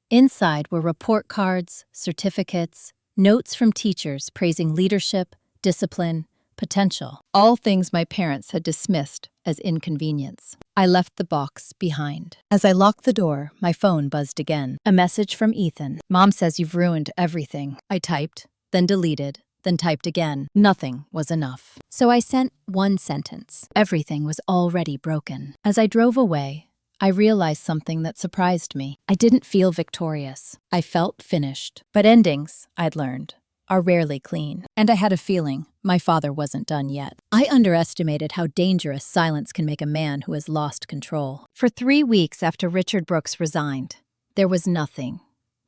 Inside were report cards, certificates, notes from teachers praising leadership, discipline, potential, all things my parents had dismissed as inconvenience. I left the box behind. As I locked the door, my phone buzzed again. A message from Ethan. "Mom says you've ruined everything." I typed, then deleted, then typed again. Nothing was enough. So I sent one sentence. Everything was already broken. As I drove away, I realized something that surprised me. I didn't feel victorious. I felt finished. But endings, I'd learned, are rarely clean. And I had a feeling my father wasn't done yet. I underestimated how dangerous silence can make a man who has lost control. For 3 weeks after Richard Brooks resigned, there was nothing.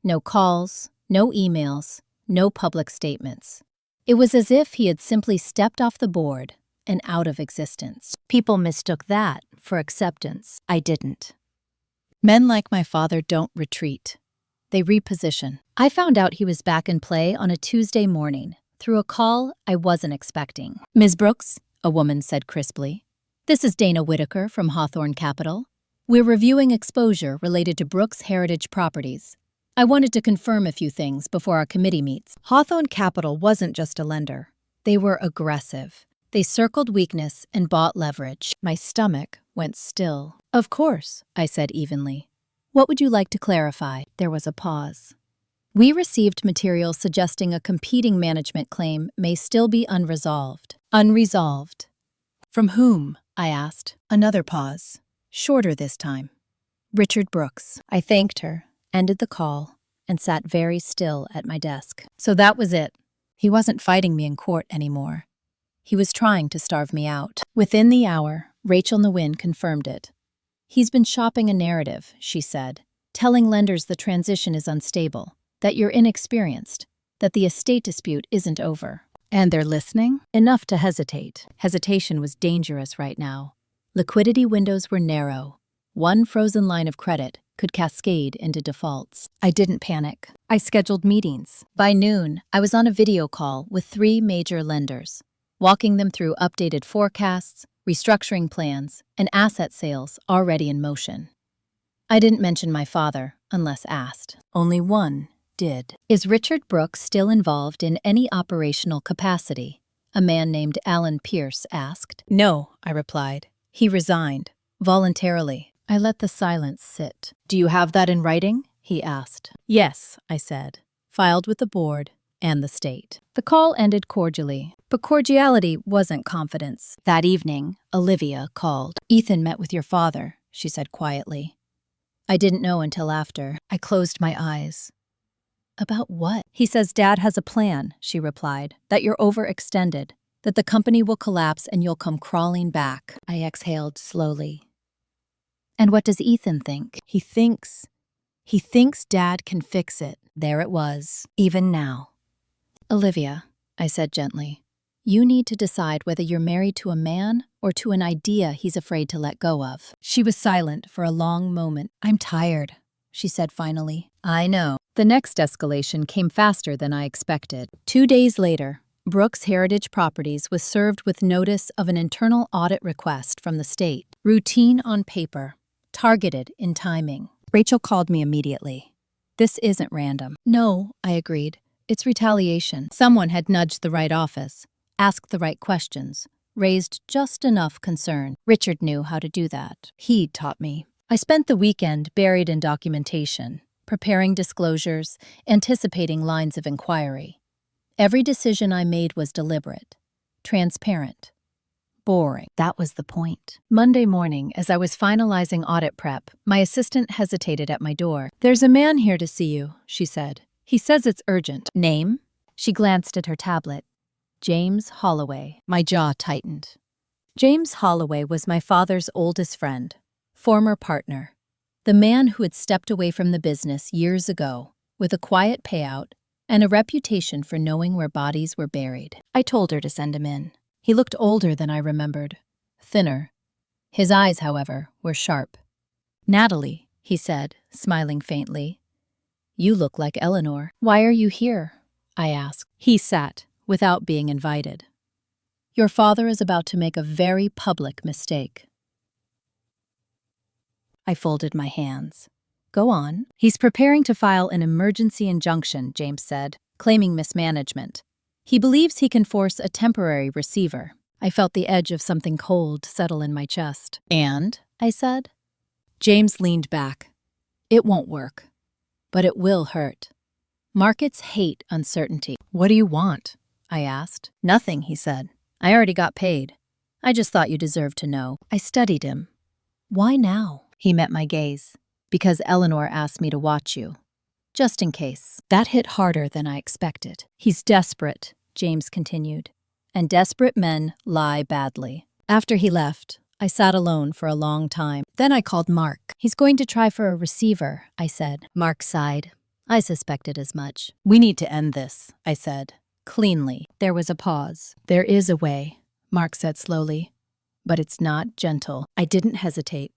No calls, no emails, no public statements. It was as if he had simply stepped off the board and out of existence. People mistook that for acceptance. I didn't. Men like my father don't retreat. They reposition. I found out he was back in play on a Tuesday morning through a call I wasn't expecting. "Ms. Brooks," a woman said crisply, "this is Dana Whitaker from Hawthorne Capital. We're reviewing exposure related to Brooks Heritage Properties. I wanted to confirm a few things before our committee meets." Hawthorne Capital wasn't just a lender. They were aggressive. They circled weakness and bought leverage. My stomach went still. "Of course," I said evenly. "What would you like to clarify?" There was a pause. "We received material suggesting a competing management claim may still be unresolved." Unresolved. "From whom?" I asked. Another pause. Shorter this time. "Richard Brooks." I thanked her, ended the call, and sat very still at my desk. So that was it. He wasn't fighting me in court anymore. He was trying to starve me out. Within the hour, Rachel Nguyen confirmed it. "He's been shopping a narrative," she said, "telling lenders the transition is unstable, that you're inexperienced, that the estate dispute isn't over." And they're listening? Enough to hesitate. Hesitation was dangerous right now. Liquidity windows were narrow. One frozen line of credit could cascade into defaults. I didn't panic. I scheduled meetings. By noon, I was on a video call with 3 major lenders, walking them through updated forecasts, restructuring plans, and asset sales already in motion. I didn't mention my father, unless asked. Only one did. "Is Richard Brooks still involved in any operational capacity?" a man named Alan Pierce asked. "No," I replied. "He resigned. Voluntarily." I let the silence sit. "Do you have that in writing?" he asked. "Yes," I said, filed with the board and the state. The call ended cordially, but cordiality wasn't confidence. That evening, Olivia called. "Ethan met with your father," she said quietly. I didn't know until after. I closed my eyes. "About what?" "He says Dad has a plan," she replied, "that you're overextended, that the company will collapse and you'll come crawling back." I exhaled slowly. "And what does Ethan think?" He thinks Dad can fix it." There it was, even now. "Olivia," I said gently, "you need to decide whether you're married to a man or to an idea he's afraid to let go of." She was silent for a long moment. "I'm tired," she said finally. "I know." The next escalation came faster than I expected. 2 days later, Brooks Heritage Properties was served with notice of an internal audit request from the state. Routine on paper, targeted in timing. Rachel called me immediately. "This isn't random." "No," I agreed. "It's retaliation. Someone had nudged the right office, asked the right questions, raised just enough concern. Richard knew how to do that. He'd taught me." I spent the weekend buried in documentation, preparing disclosures, anticipating lines of inquiry. Every decision I made was deliberate, transparent, boring. That was the point. Monday morning, as I was finalizing audit prep, my assistant hesitated at my door. "There's a man here to see you," she said. "He says it's urgent." "Name?" She glanced at her tablet. James Holloway. My jaw tightened. James Holloway was my father's oldest friend, former partner, the man who had stepped away from the business years ago with a quiet payout and a reputation for knowing where bodies were buried. I told her to send him in. He looked older than I remembered, thinner. His eyes, however, were sharp. "Natalie," he said, smiling faintly, "you look like Eleanor." "Why are you here?" I asked. He sat, without being invited. "Your father is about to make a very public mistake." I folded my hands. "Go on." "He's preparing to file an emergency injunction," James said, claiming mismanagement. "He believes he can force a temporary receiver." I felt the edge of something cold settle in my chest. "And?" I said. James leaned back. "It won't work, but it will hurt. Markets hate uncertainty." "What do you want?" I asked. "Nothing," he said. "I already got paid. I just thought you deserved to know." I studied him. "Why now?" He met my gaze. "Because Eleanor asked me to watch you. Just in case." That hit harder than I expected. "He's desperate," James continued. "And desperate men lie badly." After he left, I sat alone for a long time. Then I called Mark. "He's going to try for a receiver," I said. Mark sighed. "I suspected as much." "We need to end this," I said, cleanly. There was a pause. "There is a way," Mark said slowly, "but it's not gentle." I didn't hesitate.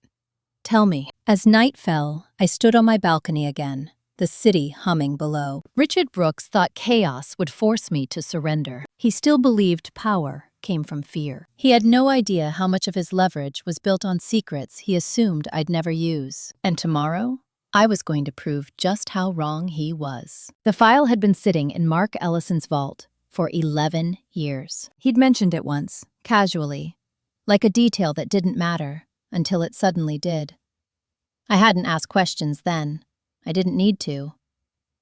"Tell me." As night fell, I stood on my balcony again, the city humming below. Richard Brooks thought chaos would force me to surrender. He still believed power came from fear. He had no idea how much of his leverage was built on secrets he assumed I'd never use. And tomorrow, I was going to prove just how wrong he was. The file had been sitting in Mark Ellison's vault for 11 years. He'd mentioned it once, casually, like a detail that didn't matter until it suddenly did. I hadn't asked questions then. I didn't need to.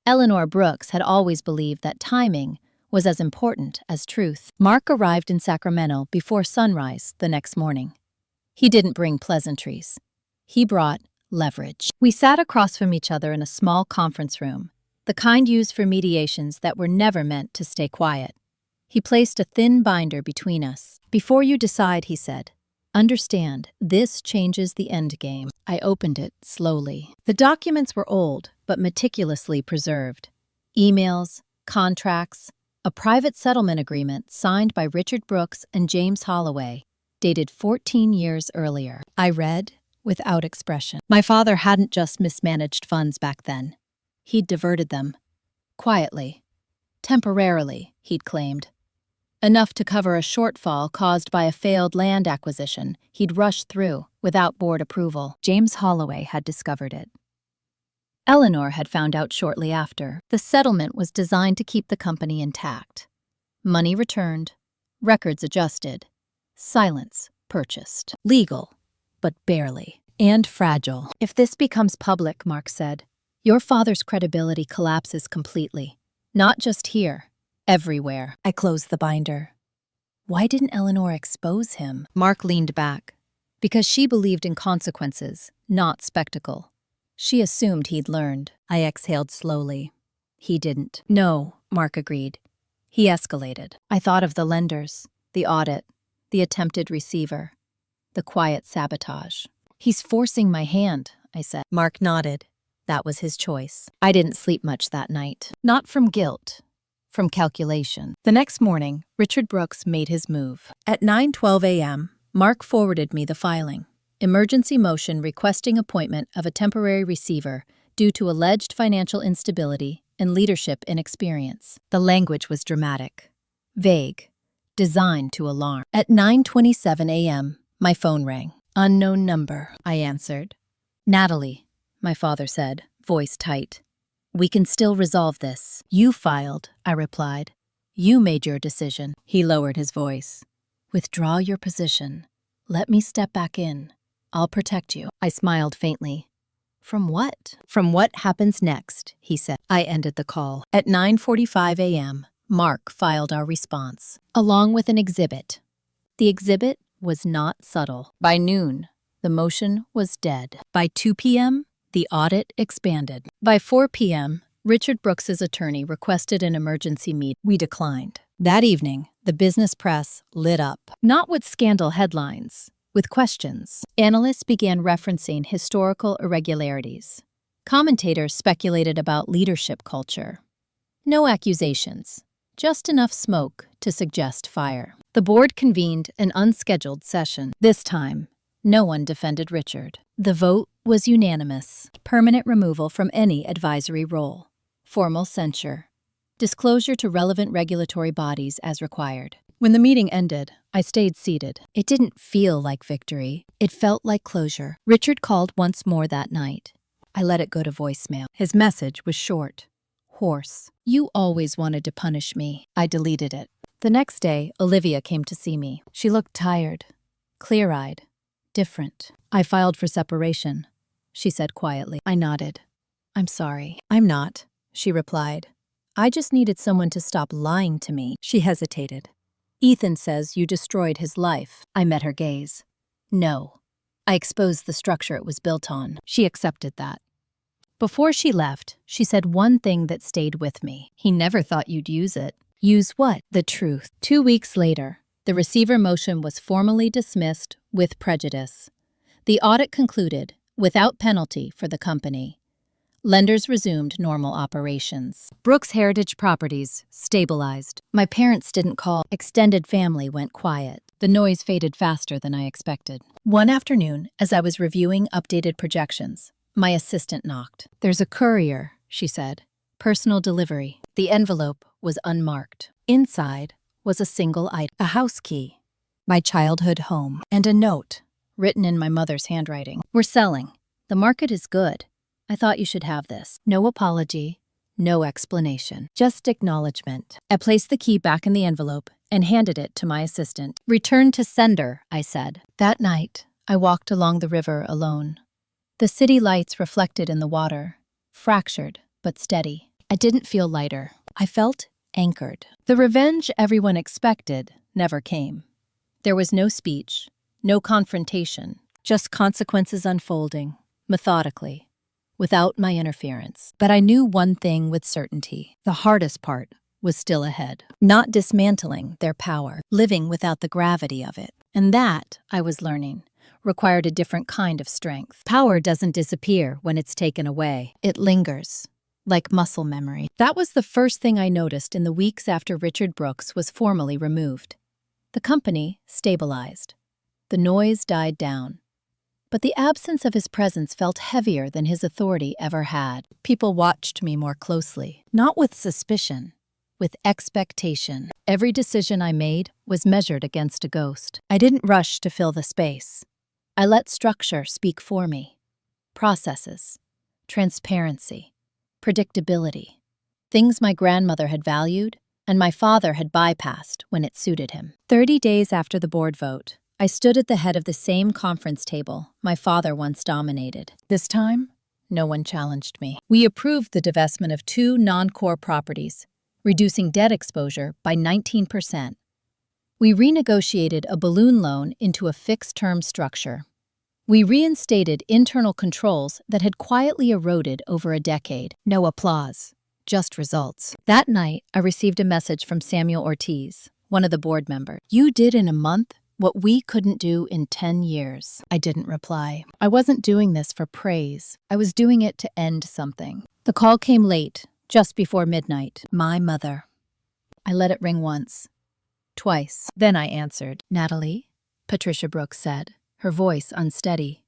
Eleanor Brooks had always believed that timing was as important as truth. Mark arrived in Sacramento before sunrise the next morning. He didn't bring pleasantries. He brought leverage. We sat across from each other in a small conference room, the kind used for mediations that were never meant to stay quiet. He placed a thin binder between us. "Before you decide," he said, "understand, this changes the endgame." I opened it slowly. The documents were old, but meticulously preserved. Emails, contracts, a private settlement agreement signed by Richard Brooks and James Holloway, dated 14 years earlier. I read without expression. My father hadn't just mismanaged funds back then. He'd diverted them. Quietly. Temporarily, he'd claimed. Enough to cover a shortfall caused by a failed land acquisition he'd rushed through without board approval. James Holloway had discovered it. Eleanor had found out shortly after. The settlement was designed to keep the company intact. Money returned, records adjusted, silence purchased. Legal, but barely. And fragile. "If this becomes public," Mark said, "your father's credibility collapses completely. Not just here. Everywhere." I closed the binder. Why didn't Eleanor expose him? Mark leaned back. Because she believed in consequences, not spectacle. She assumed he'd learned. I exhaled slowly. He didn't. "No," Mark agreed. He escalated. I thought of the lenders, the audit, the attempted receiver, the quiet sabotage. "He's forcing my hand," I said. Mark nodded. That was his choice. I didn't sleep much that night. Not from guilt. From calculation. The next morning, Richard Brooks made his move. At 9:12 a.m., Mark forwarded me the filing. Emergency motion requesting appointment of a temporary receiver due to alleged financial instability and leadership inexperience. The language was dramatic, vague, designed to alarm. At 9:27 a.m., my phone rang. "Unknown number," I answered. "Natalie," my father said, voice tight. "We can still resolve this." "You filed," I replied. "You made your decision." He lowered his voice. "Withdraw your position. Let me step back in. I'll protect you." I smiled faintly. "From what?" "From what happens next," he said. I ended the call. At 9:45 a.m., Mark filed our response, along with an exhibit. The exhibit was not subtle. By noon, the motion was dead. By 2 p.m., the audit expanded. By 4 p.m., Richard Brooks's attorney requested an emergency meeting. We declined. That evening, The business press lit up, not with scandal headlines, with questions. Analysts began referencing historical irregularities. Commentators speculated about leadership culture. No accusations, just enough smoke to suggest fire. The board convened an unscheduled session. This time, no one defended Richard. The vote was unanimous. Permanent removal from any advisory role. Formal censure. Disclosure to relevant regulatory bodies as required. When the meeting ended, I stayed seated. It didn't feel like victory. It felt like closure. Richard called once more that night. I let it go to voicemail. His message was short, hoarse. "You always wanted to punish me." I deleted it. The next day, Olivia came to see me. She looked tired, clear-eyed, different. "I filed for separation," she said quietly. I nodded. "I'm sorry." "I'm not," she replied. "I just needed someone to stop lying to me." She hesitated. "Ethan says you destroyed his life." I met her gaze. "No. I exposed the structure it was built on." She accepted that. Before she left, she said one thing that stayed with me. "He never thought you'd use it." Use what? The truth. 2 weeks later, the receiver motion was formally dismissed with prejudice. The audit concluded without penalty for the company. Lenders resumed normal operations. Brooks Heritage Properties stabilized. My parents didn't call. Extended family went quiet. The noise faded faster than I expected. One afternoon, as I was reviewing updated projections, my assistant knocked. "There's a courier," she said. "Personal delivery." The envelope was unmarked. Inside was a single item, a house key, my childhood home, and a note written in my mother's handwriting. "We're selling. The market is good. I thought you should have this." No apology, no explanation, just acknowledgement. I placed the key back in the envelope and handed it to my assistant. "Return to sender," I said. That night, I walked along the river alone. The city lights reflected in the water, fractured but steady. I didn't feel lighter. I felt anchored. The revenge everyone expected never came. There was no speech, no confrontation, just consequences unfolding, methodically, without my interference. But I knew one thing with certainty. The hardest part was still ahead. Not dismantling their power, living without the gravity of it. And that, I was learning, required a different kind of strength. Power doesn't disappear when it's taken away. It lingers, like muscle memory. That was the first thing I noticed in the weeks after Richard Brooks was formally removed. The company stabilized. The noise died down. But the absence of his presence felt heavier than his authority ever had. People watched me more closely, not with suspicion, with expectation. Every decision I made was measured against a ghost. I didn't rush to fill the space. I let structure speak for me. Processes, transparency, predictability. Things my grandmother had valued and my father had bypassed when it suited him. 30 days after the board vote, I stood at the head of the same conference table my father once dominated. This time, no one challenged me. We approved the divestment of 2 non-core properties, reducing debt exposure by 19%. We renegotiated a balloon loan into a fixed-term structure. We reinstated internal controls that had quietly eroded over a decade. No applause, just results. That night, I received a message from Samuel Ortiz, one of the board members. "You did in a month what we couldn't do in 10 years. I didn't reply. I wasn't doing this for praise. I was doing it to end something. The call came late, just before midnight. My mother. I let it ring once, twice. Then I answered. "Natalie," Patricia Brooks said, her voice unsteady.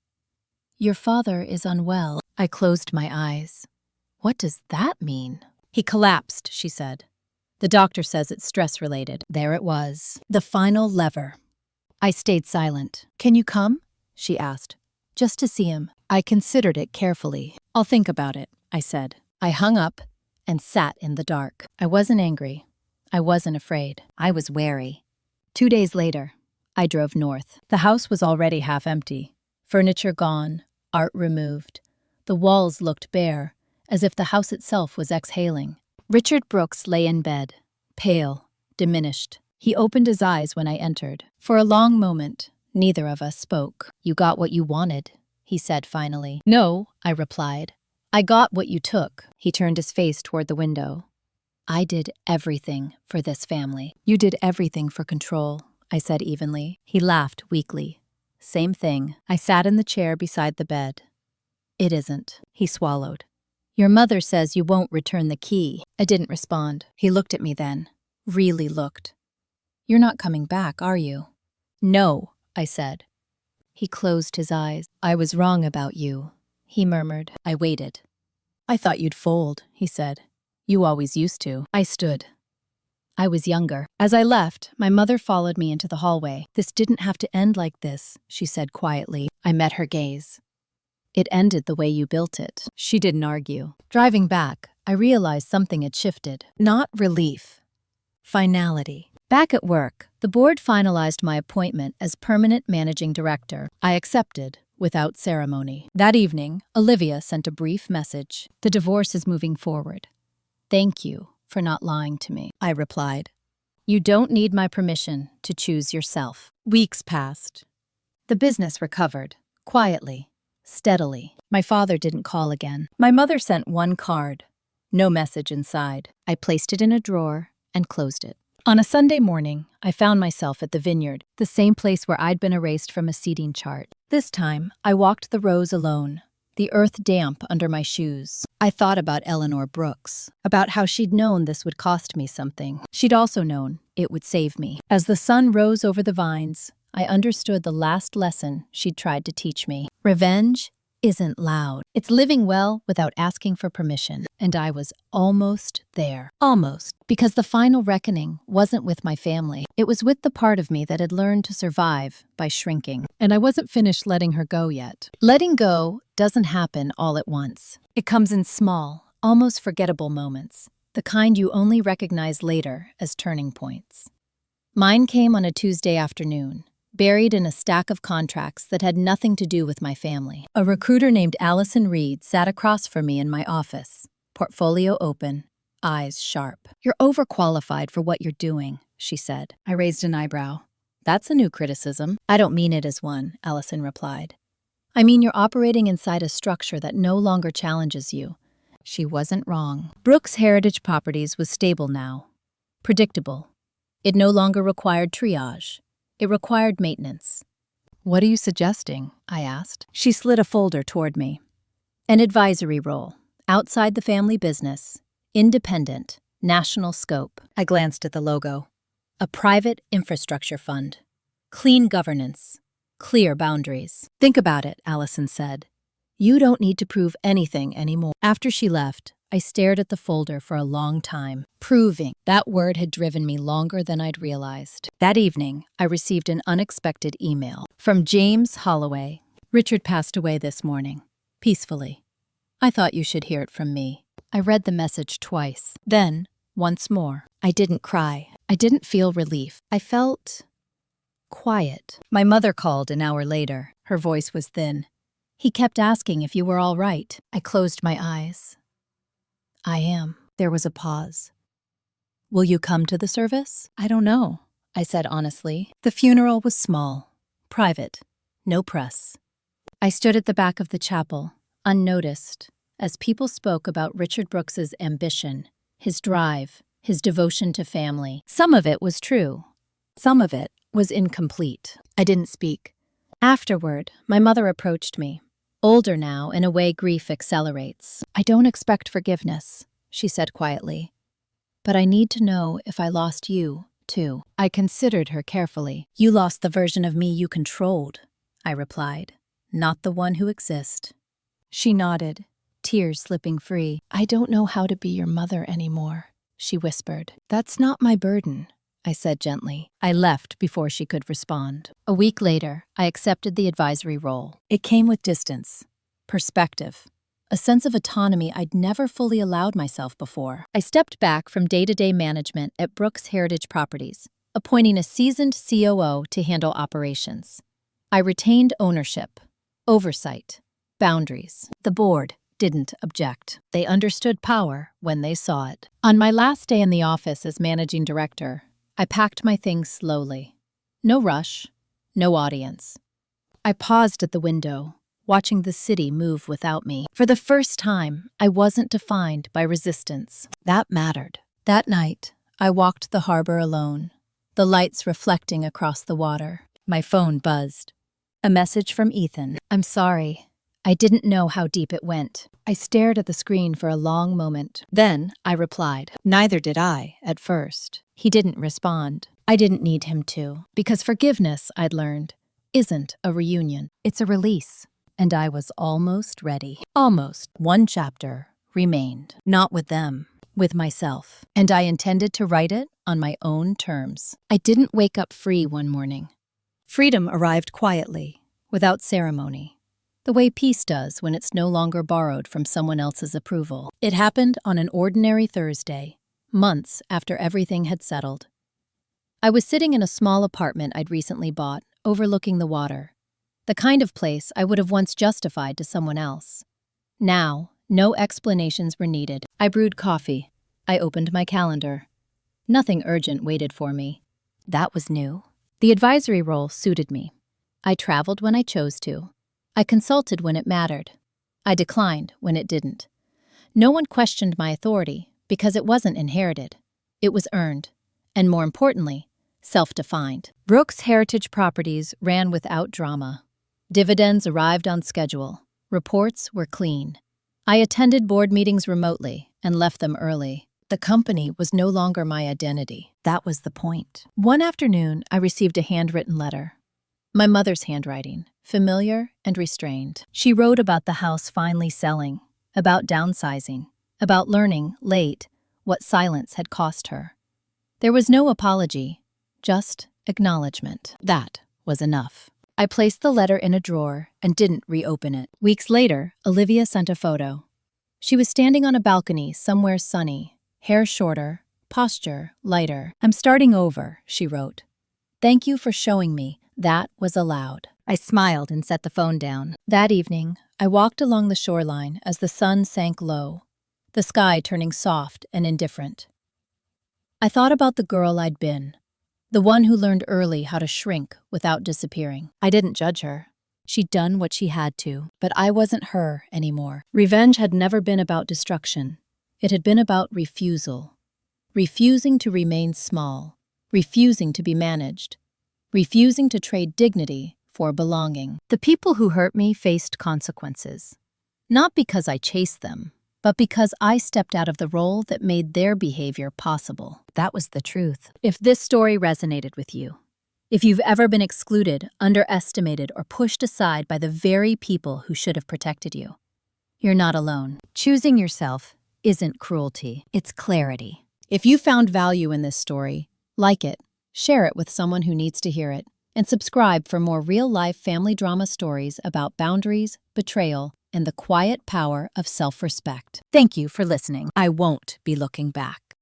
"Your father is unwell." I closed my eyes. "What does that mean?" "He collapsed," she said. "The doctor says it's stress-related." There it was. The final lever. I stayed silent. "Can you come?" she asked. "Just to see him." I considered it carefully. "I'll think about it," I said. I hung up and sat in the dark. I wasn't angry. I wasn't afraid. I was wary. 2 days later, I drove north. The house was already half empty. Furniture gone, art removed. The walls looked bare, as if the house itself was exhaling. Richard Brooks lay in bed, pale, diminished. He opened his eyes when I entered. For a long moment, neither of us spoke. "You got what you wanted," he said finally. "No," I replied. "I got what you took." He turned his face toward the window. I did everything for this family. You did everything for control, I said evenly. He laughed weakly. Same thing. I sat in the chair beside the bed. It isn't. He swallowed. Your mother says you won't return the key. I didn't respond. He looked at me then. Really looked. You're not coming back, are you? No, I said. He closed his eyes. I was wrong about you, he murmured. I waited. I thought you'd fold, he said. You always used to. I stood. I was younger. As I left, my mother followed me into the hallway. This didn't have to end like this, she said quietly. I met her gaze. It ended the way you built it. She didn't argue. Driving back, I realized something had shifted. Not relief. Finality. Back at work, the board finalized my appointment as permanent managing director. I accepted, without ceremony. That evening, Olivia sent a brief message. The divorce is moving forward. Thank you for not lying to me, I replied. You don't need my permission to choose yourself. Weeks passed. The business recovered, quietly, steadily. My father didn't call again. My mother sent one card. No message inside. I placed it in a drawer and closed it. On a Sunday morning, I found myself at the vineyard, the same place where I'd been erased from a seating chart. This time, I walked the rows alone, the earth damp under my shoes. I thought about Eleanor Brooks, about how she'd known this would cost me something. She'd also known it would save me. As the sun rose over the vines, I understood the last lesson she'd tried to teach me. Revenge isn't loud. It's living well without asking for permission. And I was almost there. Almost. Because the final reckoning wasn't with my family. It was with the part of me that had learned to survive by shrinking. And I wasn't finished letting her go yet. Letting go doesn't happen all at once. It comes in small, almost forgettable moments. The kind you only recognize later as turning points. Mine came on a Tuesday afternoon, buried in a stack of contracts that had nothing to do with my family. A recruiter named Allison Reed sat across from me in my office, portfolio open, eyes sharp. You're overqualified for what you're doing, she said. I raised an eyebrow. That's a new criticism. I don't mean it as one, Allison replied. I mean you're operating inside a structure that no longer challenges you. She wasn't wrong. Brooks Heritage Properties was stable now. Predictable. It no longer required triage. It required maintenance. What are you suggesting? I asked. She slid a folder toward me. An advisory role, outside the family business, independent, national scope. I glanced at the logo. A private infrastructure fund. Clean governance. Clear boundaries. Think about it, Allison said. You don't need to prove anything anymore. After she left, I stared at the folder for a long time. Proving. That word had driven me longer than I'd realized. That evening, I received an unexpected email from James Holloway. Richard passed away this morning. Peacefully. I thought you should hear it from me. I read the message twice. Then, once more. I didn't cry. I didn't feel relief. I felt quiet. My mother called an hour later. Her voice was thin. He kept asking if you were all right. I closed my eyes. I am. There was a pause. Will you come to the service? I don't know, I said honestly. The funeral was small, private, no press. I stood at the back of the chapel, unnoticed, as people spoke about Richard Brooks's ambition, his drive, his devotion to family. Some of it was true. Some of it was incomplete. I didn't speak. Afterward, my mother approached me. Older now, in a way grief accelerates. I don't expect forgiveness, she said quietly. But I need to know if I lost you, too. I considered her carefully. You lost the version of me you controlled, I replied, not the one who exists. She nodded, tears slipping free. I don't know how to be your mother anymore, she whispered. That's not my burden, I said gently. I left before she could respond. A week later, I accepted the advisory role. It came with distance, perspective, a sense of autonomy I'd never fully allowed myself before. I stepped back from day-to-day management at Brooks Heritage Properties, appointing a seasoned COO to handle operations. I retained ownership, oversight, boundaries. The board didn't object. They understood power when they saw it. On my last day in the office as managing director, I packed my things slowly. No rush, no audience. I paused at the window, watching the city move without me. For the first time, I wasn't defined by resistance. That mattered. That night, I walked the harbor alone, the lights reflecting across the water. My phone buzzed. A message from Ethan. "I'm sorry. I didn't know how deep it went." I stared at the screen for a long moment. Then I replied. Neither did I, at first. He didn't respond. I didn't need him to, because forgiveness, I'd learned, isn't a reunion. It's a release. And I was almost ready. Almost. One chapter remained. Not with them, with myself. And I intended to write it on my own terms. I didn't wake up free one morning. Freedom arrived quietly, without ceremony, the way peace does when it's no longer borrowed from someone else's approval. It happened on an ordinary Thursday, months after everything had settled. I was sitting in a small apartment I'd recently bought, overlooking the water, the kind of place I would have once justified to someone else. Now, no explanations were needed. I brewed coffee. I opened my calendar. Nothing urgent waited for me. That was new. The advisory role suited me. I traveled when I chose to. I consulted when it mattered. I declined when it didn't. No one questioned my authority because it wasn't inherited. It was earned, and more importantly, self-defined. Brooks Heritage Properties ran without drama. Dividends arrived on schedule. Reports were clean. I attended board meetings remotely and left them early. The company was no longer my identity. That was the point. One afternoon, I received a handwritten letter. My mother's handwriting, familiar and restrained. She wrote about the house finally selling, about downsizing, about learning, late, what silence had cost her. There was no apology, just acknowledgement. That was enough. I placed the letter in a drawer and didn't reopen it. Weeks later, Olivia sent a photo. She was standing on a balcony somewhere sunny, hair shorter, posture lighter. "I'm starting over," she wrote. "Thank you for showing me that was allowed." I smiled and set the phone down. That evening, I walked along the shoreline as the sun sank low, the sky turning soft and indifferent. I thought about the girl I'd been, the one who learned early how to shrink without disappearing. I didn't judge her. She'd done what she had to, but I wasn't her anymore. Revenge had never been about destruction. It had been about refusal. Refusing to remain small. Refusing to be managed. Refusing to trade dignity for belonging. The people who hurt me faced consequences. Not because I chased them, but because I stepped out of the role that made their behavior possible. That was the truth. If this story resonated with you, if you've ever been excluded, underestimated, or pushed aside by the very people who should have protected you, you're not alone. Choosing yourself isn't cruelty, it's clarity. If you found value in this story, like it, share it with someone who needs to hear it, and subscribe for more real-life family drama stories about boundaries, betrayal, and the quiet power of self-respect. Thank you for listening. I won't be looking back.